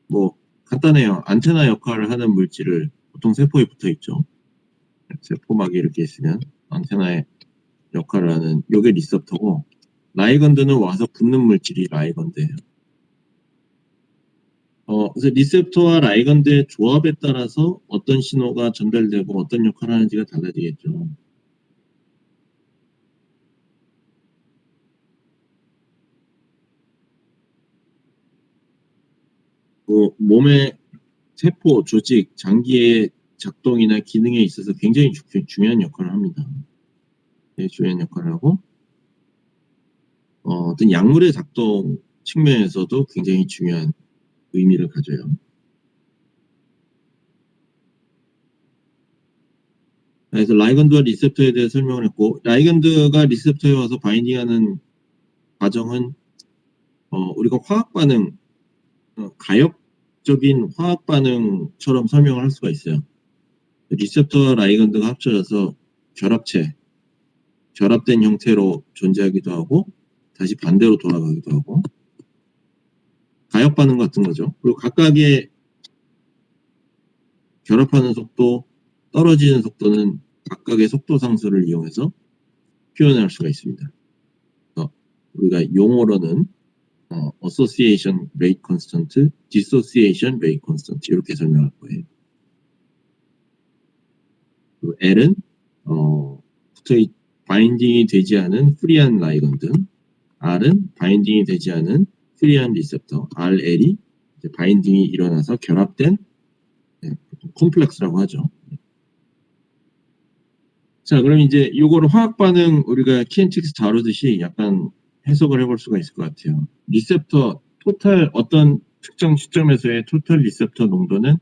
뭐 간단해요. 안테나 역할을 하는 물질을 보통 세포에 붙어 있죠. 세포막이 이렇게 있으면 안테나의 역할을 하는 요게 리셉터고, 라이건드는 와서 붙는 물질이 라이건드예요. 그래서 리셉터와 라이건드의 조합에 따라서 어떤 신호가 전달되고 어떤 역할을 하는지가 달라지겠죠. 몸의 세포, 조직, 장기의 작동이나 기능에 있어서 굉장히 중요한 역할을 합니다. 중요한 역할을 하고, 어떤 약물의 작동 측면에서도 굉장히 중요한 의미를 가져요. 그래서 라이건드와 리셉터에 대해 설명을 했고, 라이건드가 리셉터에 와서 바인딩하는 과정은 우리가 화학 반응, 가역적인 화학 반응처럼 설명을 할 수가 있어요. 리셉터와 라이건드가 합쳐져서 결합체, 결합된 형태로 존재하기도 하고 다시 반대로 돌아가기도 하고, 가역 반응 같은 거죠. 그리고 각각의 결합하는 속도, 떨어지는 속도는 각각의 속도 상수를 이용해서 표현할 수가 있습니다. 우리가 용어로는 association rate constant, dissociation rate constant 이렇게 설명할 거예요. 그리고 L은 바인딩이 되지 않은 프리한 라이건드, R은 바인딩이 되지 않은 프리한 리셉터, RL이 바인딩이 일어나서 결합된 콤플렉스라고 하죠. 자, 그럼 이제 요거를 화학 반응 우리가 키네틱스 다루듯이 약간 해석을 해볼 수가 있을 것 같아요. 리셉터 토탈 어떤 특정 시점에서의 토탈 리셉터 농도는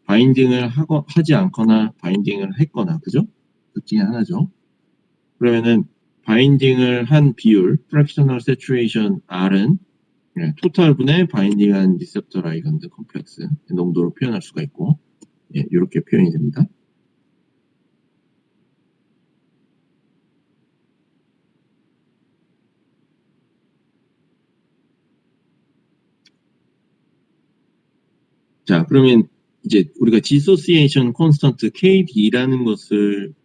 바인딩을 하지 않거나 바인딩을 했거나, 그죠? 둘 중에 하나죠. 그러면은 바인딩을 한 비율, fractional saturation R은 토탈분의 바인딩한 리셉터 라이건드 컴플렉스 농도로 표현할 수가 있고, 이렇게 표현이 됩니다. 자, 그러면 이제 우리가 dissociation constant KD라는 것을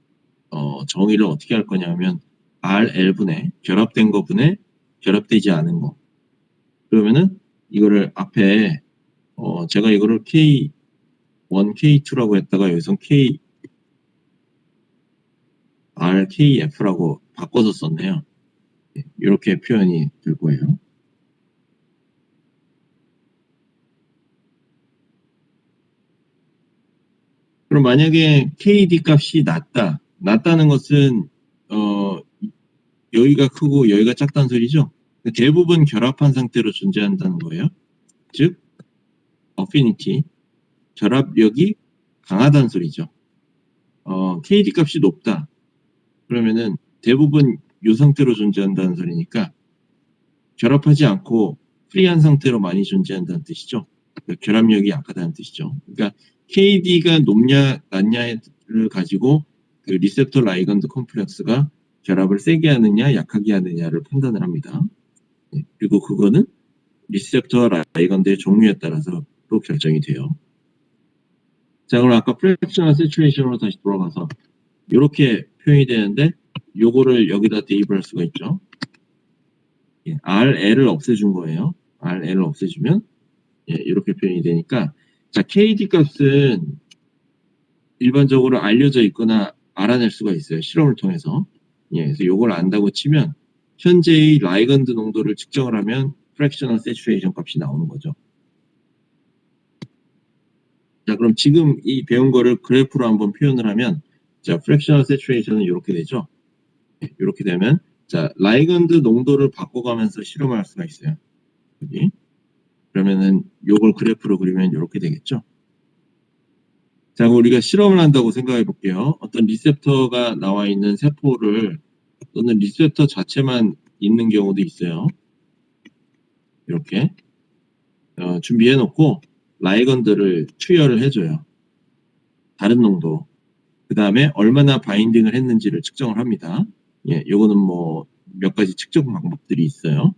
정의를 어떻게 할 거냐면 RL분의 결합된 거분의 결합되지 않은 거. 그러면은 이거를 앞에 제가 이거를 K1, K2라고 했다가 여기서 KRKF라고 바꿔서 썼네요. 이렇게 표현이 될 거예요. 그럼 만약에 KD 값이 낮다는 것은 여기가 크고 여기가 작다는 소리죠. 대부분 결합한 상태로 존재한다는 거예요. 즉 어피니티, 결합력이 강하다는 소리죠. KD 값이 높다. 그러면은 대부분 이 상태로 존재한다는 소리니까 결합하지 않고 프리한 상태로 많이 존재한다는 뜻이죠. 그러니까 결합력이 약하다는 뜻이죠. 그러니까 KD가 높냐 낮냐를 가지고 그 리셉터 라이건드 컴플렉스가 결합을 세게 하느냐 약하게 하느냐를 판단을 합니다. 그리고 그거는 리셉터와 라이건드의 종류에 따라서 또 결정이 돼요. 자, 그럼 아까 프랙셔널 시츄에이션으로 다시 돌아가서 이렇게 표현이 되는데 요거를 여기다 대입을 할 수가 있죠. RL을 없애준 거예요. RL을 없애주면 이렇게 표현이 되니까, 자, KD 값은 일반적으로 알려져 있거나 알아낼 수가 있어요. 실험을 통해서. 그래서 요걸 안다고 치면 현재의 라이건드 농도를 측정을 하면 프랙셔널 세츄레이션 값이 나오는 거죠. 자, 그럼 지금 이 배운 거를 그래프로 한번 표현을 하면, 자, fractional saturation은 이렇게 되죠. 이렇게 되면 자, 라이건드 농도를 바꿔가면서 실험을 할 수가 있어요. 여기. 그러면은 요걸 그래프로 그리면 이렇게 되겠죠. 자, 그럼 우리가 실험을 한다고 생각해 볼게요. 어떤 리셉터가 나와 있는 세포를 또는 리셉터 자체만 있는 경우도 있어요. 이렇게 준비해 놓고 라이건드를 투여를 해줘요. 다른 농도. 그 다음에 얼마나 바인딩을 했는지를 측정을 합니다. 예, 요거는 뭐 몇 가지 측정 방법들이 있어요.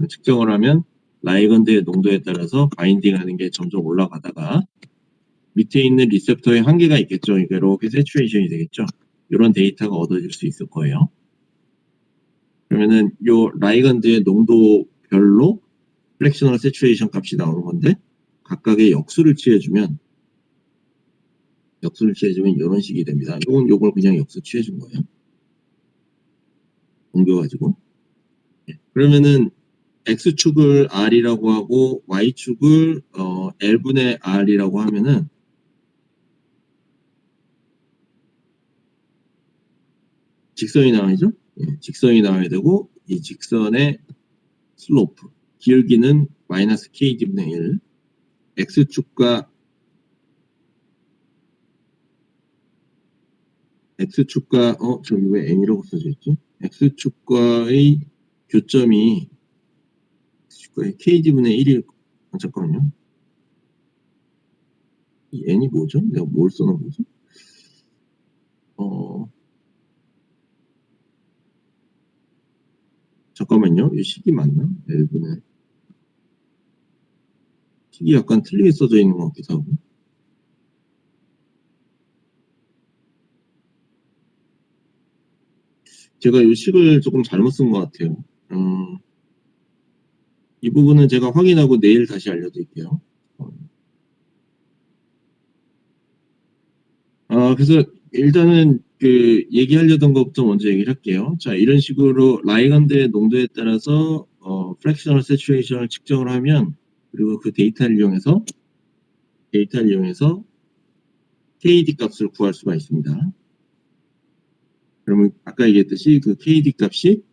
측정을 하면 라이건드의 농도에 따라서 바인딩 하는 게 점점 올라가다가 밑에 있는 리셉터에 한계가 있겠죠. 이렇게 세츄레이션이 되겠죠. 이런 데이터가 얻어질 수 있을 거예요. 그러면은 요 라이건드의 농도별로 프랙셔널 세츄레이션 값이 나오는 건데 각각의 역수를 취해주면 이런 식이 됩니다. 요걸 그냥 역수 취해준 거예요. 옮겨가지고. 그러면은 X축을 R이라고 하고 Y축을 L분의 R이라고 하면은 직선이 나와야죠. 예, 직선이 나와야 되고 이 직선의 슬로프 기울기는 마이너스 KD분의 1 X축과 저기 왜 N이라고 써져 있지? X축과의 교점이 X축과의 KD분의 1일 잠깐만요. 이 N이 뭐죠? 내가 뭘 써놓은 거지? 잠깐만요. 이 식이 맞나? L분의 식이 약간 틀리게 써져 있는 것 같기도 하고. 제가 이 식을 조금 잘못 쓴 것 같아요. 이 부분은 제가 확인하고 내일 다시 알려드릴게요. 그래서 일단은 그 얘기하려던 것부터 먼저 얘기를 할게요. 자, 이런 식으로 라이건드의 농도에 따라서 프랙셔널 세츄레이션을 측정을 하면 그리고 그 데이터를 이용해서 KD 값을 구할 수가 있습니다. 그러면 아까 얘기했듯이 그 KD 값이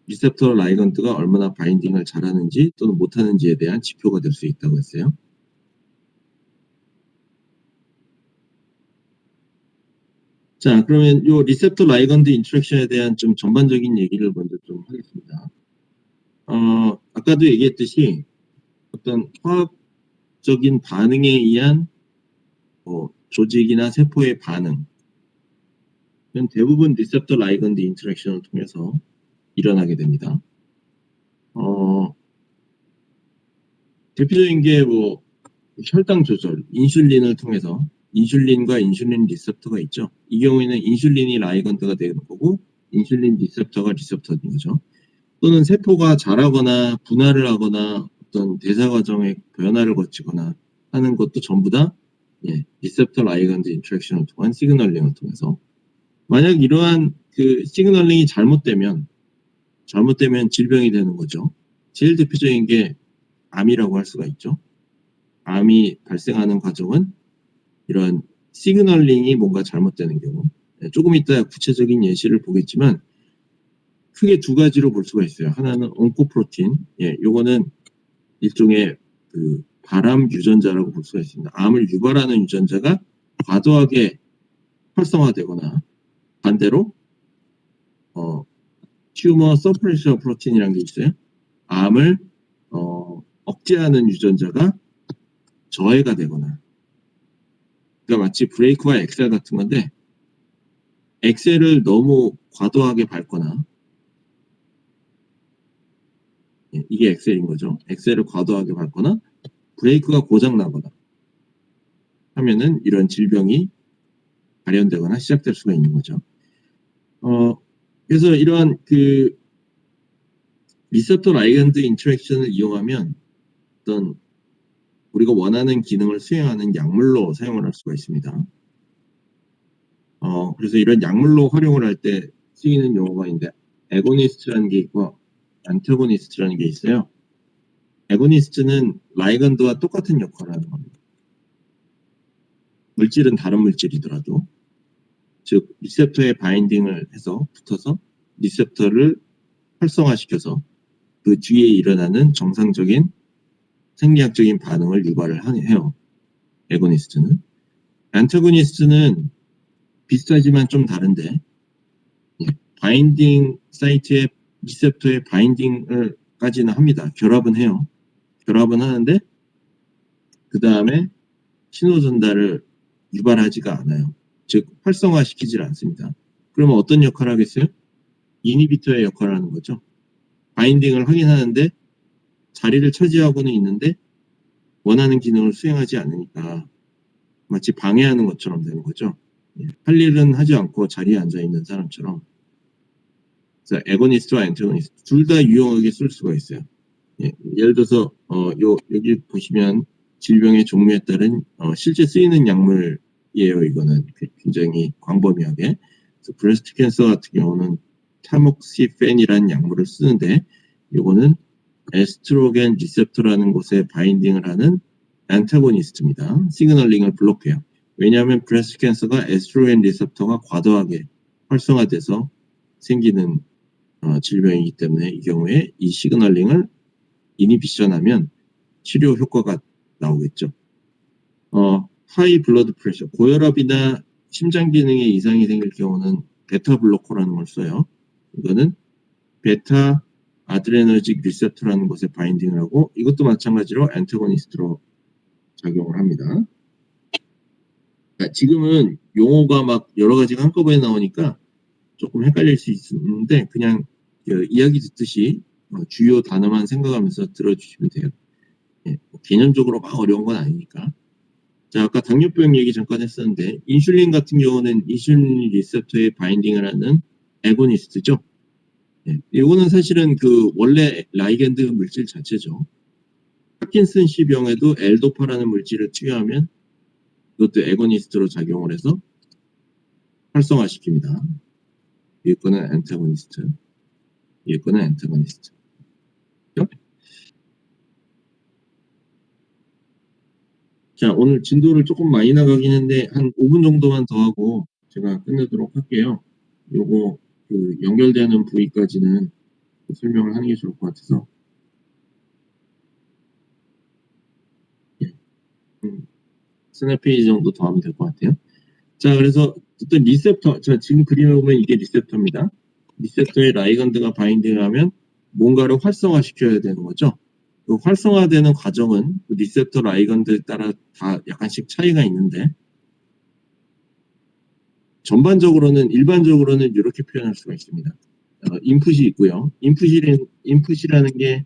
리셉터 라이건드가 얼마나 바인딩을 잘하는지 또는 못하는지에 대한 지표가 될 수 있다고 했어요. 자, 그러면 요 리셉터 라이건드 인터랙션에 대한 좀 전반적인 얘기를 먼저 좀 하겠습니다. 아까도 얘기했듯이 어떤 화학적인 반응에 의한 조직이나 세포의 반응은 대부분 리셉터 라이건드 인터랙션을 통해서 일어나게 됩니다. 대표적인 게 뭐 혈당 조절, 인슐린을 통해서 인슐린과 인슐린 리셉터가 있죠. 이 경우에는 인슐린이 라이건드가 되는 거고 인슐린 리셉터가 리셉터인 거죠. 또는 세포가 자라거나 분할을 하거나 어떤 대사 과정의 변화를 거치거나 하는 것도 전부 다 리셉터 라이건드 인터랙션을 통한 시그널링을 통해서 만약 이러한 그 시그널링이 잘못되면 질병이 되는 거죠. 제일 대표적인 게 암이라고 할 수가 있죠. 암이 발생하는 과정은 이런 시그널링이 뭔가 잘못되는 경우 조금 이따 구체적인 예시를 보겠지만 크게 두 가지로 볼 수가 있어요. 하나는 온코프로틴, 요거는 일종의 그 발암 유전자라고 볼 수가 있습니다. 암을 유발하는 유전자가 과도하게 활성화되거나 반대로 튜머 서프레셔 프로틴이라는 게 있어요. 암을 억제하는 유전자가 저해가 되거나 그러니까 마치 브레이크와 엑셀 같은 건데 엑셀을 너무 과도하게 밟거나 이게 엑셀인 거죠. 엑셀을 과도하게 밟거나 브레이크가 고장나거나 하면은 이런 질병이 발현되거나 시작될 수가 있는 거죠. 그래서 이러한 그 리셉터 라이건드 인터랙션을 이용하면 어떤 우리가 원하는 기능을 수행하는 약물로 사용을 할 수가 있습니다. 그래서 이런 약물로 활용을 할 때 쓰이는 용어가 있는데 애고니스트라는 게 있고 안타고니스트라는 게 있어요. 애고니스트는 라이건드와 똑같은 역할을 하는 겁니다. 물질은 다른 물질이더라도 즉 리셉터에 바인딩을 해서 붙어서 리셉터를 활성화시켜서 그 뒤에 일어나는 정상적인 생리학적인 반응을 유발을 해요. 애고니스트는. 안타고니스트는 비슷하지만 좀 다른데 바인딩 사이트에 리셉터에 바인딩을까지는 합니다. 결합은 해요. 결합은 하는데 그 다음에 신호 전달을 유발하지가 않아요. 즉 활성화시키질 않습니다. 그러면 어떤 역할을 하겠어요? 이니비터의 역할을 하는 거죠. 바인딩을 하긴 하는데 자리를 차지하고는 있는데 원하는 기능을 수행하지 않으니까 마치 방해하는 것처럼 되는 거죠. 할 일은 하지 않고 자리에 앉아 있는 사람처럼. 그래서 애고니스트와 엔타고니스트 둘 다 유용하게 쓸 수가 있어요. 예를 들어서 여기 보시면 질병의 종류에 따른 실제 쓰이는 약물이에요. 이거는 굉장히 광범위하게. 그래서 브레스트 캔서 같은 경우는 타목시펜이라는 약물을 쓰는데 이거는 에스트로겐 리셉터라는 곳에 바인딩을 하는 안타고니스트입니다. 시그널링을 블록해요. 왜냐하면 브레스트 캔서가 에스트로겐 리셉터가 과도하게 활성화돼서 생기는 질병이기 때문에 이 경우에 이 시그널링을 이니비션하면 치료 효과가 나오겠죠. 하이 블러드 프레셔, 고혈압이나 심장 기능에 이상이 생길 경우는 베타 블로커라는 걸 써요. 이거는 베타 아드레너직 리셉터라는 곳에 바인딩을 하고 이것도 마찬가지로 안타고니스트로 작용을 합니다. 그러니까 지금은 용어가 막 여러 가지가 한꺼번에 나오니까 조금 헷갈릴 수 있는데 그냥 이야기 듣듯이 주요 단어만 생각하면서 들어주시면 돼요. 개념적으로 막 어려운 건 아니니까. 자, 아까 당뇨병 얘기 잠깐 했었는데 인슐린 같은 경우는 인슐린 리셉터에 바인딩을 하는 애고니스트죠. 이거는 사실은 그 원래 라이겐드 물질 자체죠. 파킨슨씨 병에도 엘도파라는 물질을 투여하면 그것도 애고니스트로 작용을 해서 활성화시킵니다. 위에 거는 안타고니스트, 위에 거는 안타고니스트. 자, 오늘 진도를 조금 많이 나가긴 했는데 한 5분 정도만 더 하고 제가 끝내도록 할게요. 요거 그 연결되는 부위까지는 설명을 하는 게 좋을 것 같아서. 스냅 페이지 정도 더 하면 될 것 같아요. 자, 그래서 어떤 리셉터, 자, 지금 그림에 보면 이게 리셉터입니다. 리셉터에 라이건드가 바인딩을 하면 뭔가를 활성화시켜야 되는 거죠. 그 활성화되는 과정은 그 리셉터 라이건드에 따라 다 약간씩 차이가 있는데 전반적으로는 일반적으로는 이렇게 표현할 수가 있습니다. 인풋이 있고요. 인풋이라는 게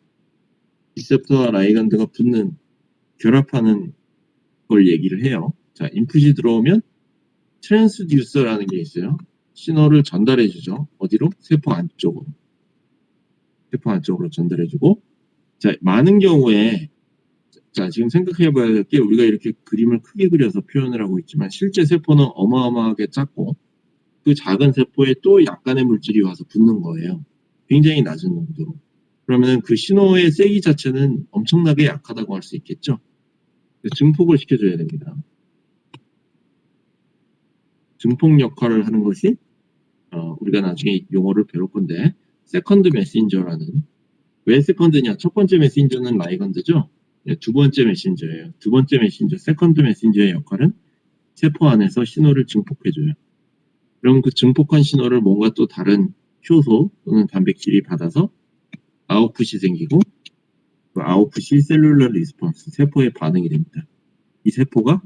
리셉터와 라이건드가 붙는 결합하는 걸 얘기를 해요. 자, 인풋이 들어오면 트랜스듀서라는 게 있어요. 신호를 전달해 주죠. 어디로? 세포 안쪽으로. 세포 안쪽으로 전달해 주고 자, 많은 경우에 자, 지금 생각해 봐야 될 게 우리가 이렇게 그림을 크게 그려서 표현을 하고 있지만 실제 세포는 어마어마하게 작고 그 작은 세포에 또 약간의 물질이 와서 붙는 거예요. 굉장히 낮은 농도로. 그러면 그 신호의 세기 자체는 엄청나게 약하다고 할 수 있겠죠. 증폭을 시켜줘야 됩니다. 증폭 역할을 하는 것이 우리가 나중에 용어를 배울 건데 세컨드 메신저라는 왜 세컨드냐? 첫 번째 메신저는 라이건드죠. 두 번째 메신저예요. 두 번째 메신저, 세컨드 메신저의 역할은 세포 안에서 신호를 증폭해줘요. 그럼 그 증폭한 신호를 뭔가 또 다른 효소 또는 단백질이 받아서 아웃풋이 생기고 그 아웃풋이 셀룰러 리스폰스, 세포의 반응이 됩니다. 이 세포가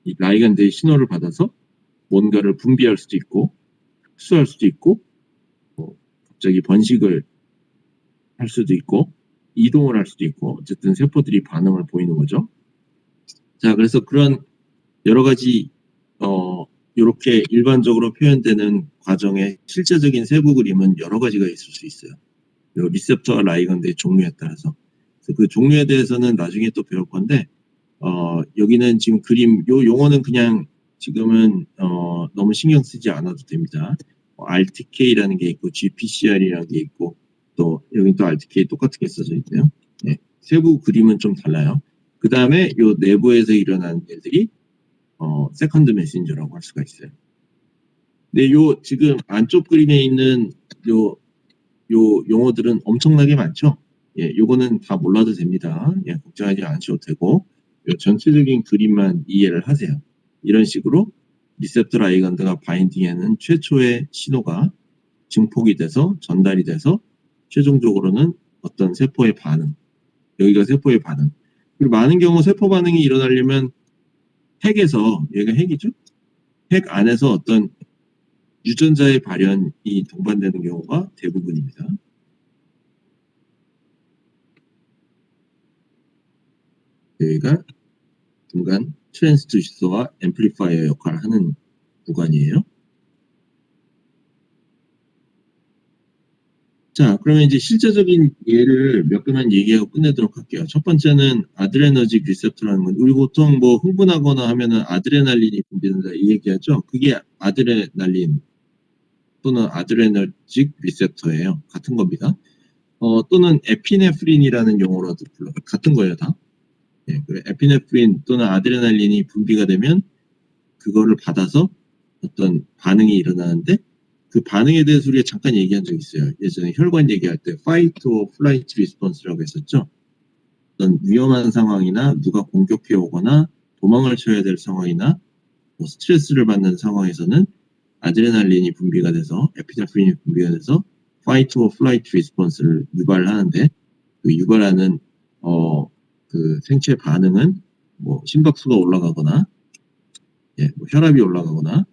이 라이건드의 신호를 받아서 뭔가를 분비할 수도 있고 흡수할 수도 있고 갑자기 번식을 할 수도 있고 이동을 할 수도 있고 어쨌든 세포들이 반응을 보이는 거죠. 자, 그래서 그런 여러 가지 이렇게 일반적으로 표현되는 과정의 실제적인 세부 그림은 여러 가지가 있을 수 있어요. 리셉터와 라이건드의 종류에 따라서. 그래서 그 종류에 대해서는 나중에 또 배울 건데 여기는 지금 그림 요 용어는 그냥 지금은 너무 신경 쓰지 않아도 됩니다. RTK라는 게 있고 GPCR이라는 게 있고 또 여기 또 RTK 똑같은 게 써져 있고요. 네, 세부 그림은 좀 달라요. 그 다음에 요 내부에서 일어나는 일들이 세컨드 메신저라고 할 수가 있어요. 네, 요 지금 안쪽 그림에 있는 요 용어들은 엄청나게 많죠. 예, 요거는 다 몰라도 됩니다. 예, 걱정하지 않으셔도 되고 요 전체적인 그림만 이해를 하세요. 이런 식으로 리셉터 라이간드가 바인딩에는 최초의 신호가 증폭이 돼서 전달이 돼서 최종적으로는 어떤 세포의 반응, 여기가 세포의 반응. 그리고 많은 경우 세포 반응이 일어나려면 핵에서, 얘가 핵이죠? 핵 안에서 어떤 유전자의 발현이 동반되는 경우가 대부분입니다. 여기가 중간 트랜스듀서와 앰플리파이어 역할을 하는 구간이에요. 자, 그러면 이제 실제적인 예를 몇 개만 얘기하고 끝내도록 할게요. 첫 번째는 아드레너직 리셉터라는 건, 우리 보통 뭐 흥분하거나 하면은 아드레날린이 분비된다 이 얘기하죠. 그게 아드레날린 또는 아드레너직 리셉터예요. 같은 겁니다. 또는 에피네프린이라는 용어로도 불러요. 같은 거예요, 다. 예, 에피네프린 또는 아드레날린이 분비가 되면 그거를 받아서 어떤 반응이 일어나는데, 그 반응에 대해서 우리가 잠깐 얘기한 적 있어요. 예전에 혈관 얘기할 때 fight or flight response라고 했었죠. 어떤 위험한 상황이나 누가 공격해 오거나 도망을 쳐야 될 상황이나 뭐 스트레스를 받는 상황에서는 아드레날린이 분비가 돼서 에피네프린이 분비가 돼서 fight or flight response를 유발하는데, 그 유발하는 그 생체 반응은 뭐 심박수가 올라가거나, 예, 뭐 혈압이 올라가거나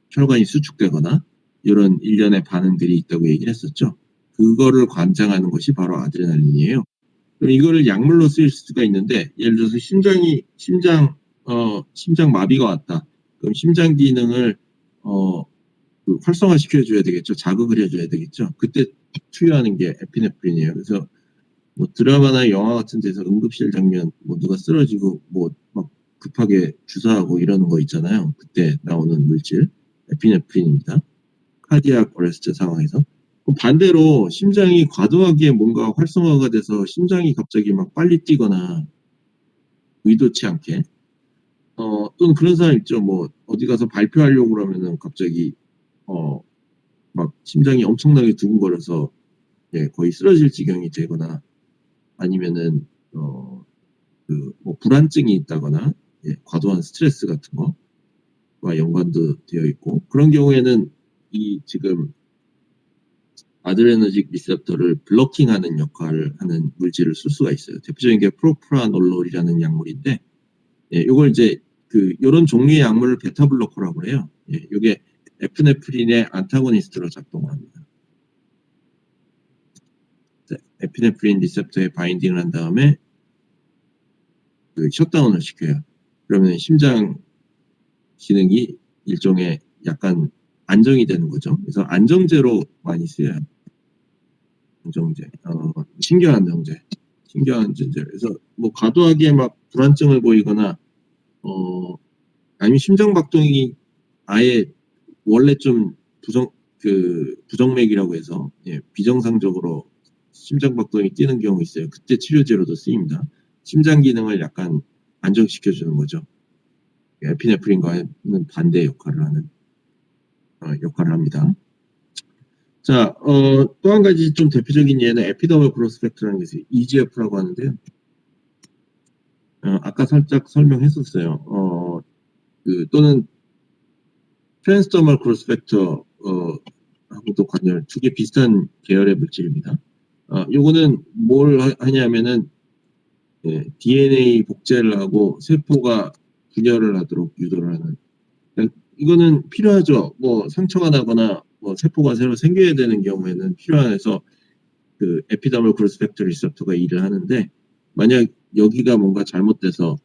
혈관이 수축되거나 이런 일련의 반응들이 있다고 얘기를 했었죠. 그거를 관장하는 것이 바로 아드레날린이에요. 그럼 이거를 약물로 쓰일 수가 있는데, 예를 들어서 심장 마비가 왔다. 그럼 심장 기능을 그 활성화시켜줘야 되겠죠. 자극을 해줘야 되겠죠. 그때 투여하는 게 에피네프린이에요. 그래서 뭐 드라마나 영화 같은 데서 응급실 장면, 뭐 누가 쓰러지고 뭐 막 급하게 주사하고 이러는 거 있잖아요. 그때 나오는 물질 에피네프린입니다. 카디악 어레스트 상황에서. 반대로 심장이 과도하게 뭔가 활성화가 돼서 심장이 갑자기 막 빨리 뛰거나 의도치 않게, 또는 그런 사람 있죠. 뭐 어디 가서 발표하려고 그러면은 갑자기 막 심장이 엄청나게 두근거려서, 예, 거의 쓰러질 지경이 되거나, 아니면은 그 뭐 불안증이 있다거나, 예, 과도한 스트레스 같은 거와 연관도 되어 있고, 그런 경우에는 이 지금 아드레너직 리셉터를 블로킹하는 역할을 하는 물질을 쓸 수가 있어요. 대표적인 게 프로프라놀이라는 약물인데, 예, 이걸 이제 그 이런 종류의 약물을 베타 블로커라고 해요. 예, 이게 에피네프린의 안타고니스트로 작동을 합니다. 에피네프린 리셉터에 바인딩을 한 다음에 그 셧다운을 시켜요. 그러면 심장 기능이 일종의 약간 안정이 되는 거죠. 그래서 안정제로 많이 쓰여요. 안정제, 신경안정제, 신경안정제. 그래서 뭐 과도하게 막 불안증을 보이거나, 아니면 심장박동이 아예 원래 좀 부정맥이라고 해서, 예, 비정상적으로 심장박동이 뛰는 경우 있어요. 그때 치료제로도 쓰입니다. 심장 기능을 약간 안정시켜주는 거죠. 에피네프린과는 반대 역할을 하는 역할을 합니다. 자, 또 한 가지 좀 대표적인 예는 에피더멀 그로스펙트라는 게 있어요. EGF라고 하는데요. 아까 살짝 설명했었어요. 또는 트랜스더멀 그로스펙터 하고도 관련, 두 개 비슷한 계열의 물질입니다. 요거는 뭘 하냐면은, 예, DNA 복제를 하고 세포가 분열을 하도록 유도를 하는. 이거는 필요하죠. 뭐 상처가 나거나 뭐 세포가 새로 생겨야 되는 경우에는 필요해서 그 에피더멀 그로스펙터 리셉터가 일을 하는데, 만약 여기가 뭔가 잘못돼서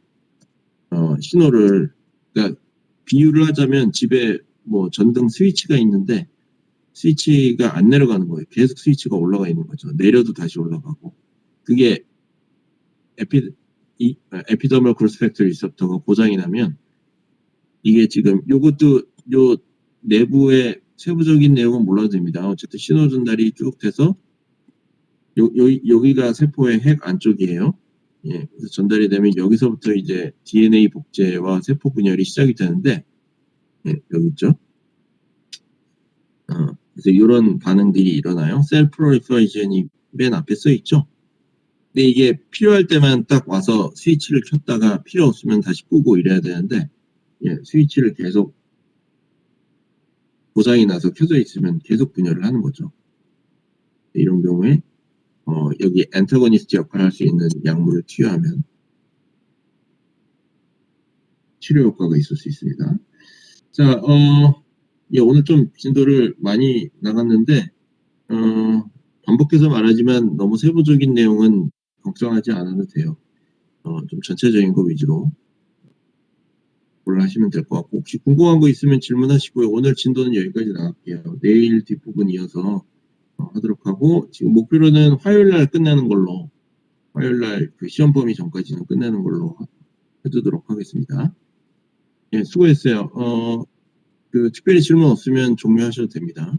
신호를, 그러니까 비유를 하자면 집에 뭐 전등 스위치가 있는데 스위치가 안 내려가는 거예요. 계속 스위치가 올라가 있는 거죠. 내려도 다시 올라가고. 그게 에피더멀 그로스펙터 리셉터가 고장이 나면, 이게 지금 요것도 요 내부의 세부적인 내용은 몰라도 됩니다. 어쨌든 신호 전달이 쭉 돼서 여기가 세포의 핵 안쪽이에요. 예, 그래서 전달이 되면 여기서부터 이제 DNA 복제와 세포 분열이 시작이 되는데, 예, 여기 있죠. 그래서 이런 반응들이 일어나요. 셀 프롤리퍼레이션이 맨 앞에 써 있죠. 근데 이게 필요할 때만 딱 와서 스위치를 켰다가 필요 없으면 다시 끄고 이래야 되는데, 스위치를 계속 고장이 나서 켜져 있으면 계속 분열을 하는 거죠. 이런 경우에 여기 엔타고니스트 역할을 할 수 있는 약물을 투여하면 치료 효과가 있을 수 있습니다. 자, 오늘 좀 진도를 많이 나갔는데, 반복해서 말하지만 너무 세부적인 내용은 걱정하지 않아도 돼요. 좀 전체적인 거 위주로 골라하시면 될 것 같고, 혹시 궁금한 거 있으면 질문하시고요. 오늘 진도는 여기까지 나갈게요. 내일 뒷부분 이어서 하도록 하고, 지금 목표로는 화요일날 끝내는 걸로, 화요일날 그 시험 범위 전까지는 끝내는 걸로 해두도록 하겠습니다. 수고했어요. 특별히 질문 없으면 종료하셔도 됩니다.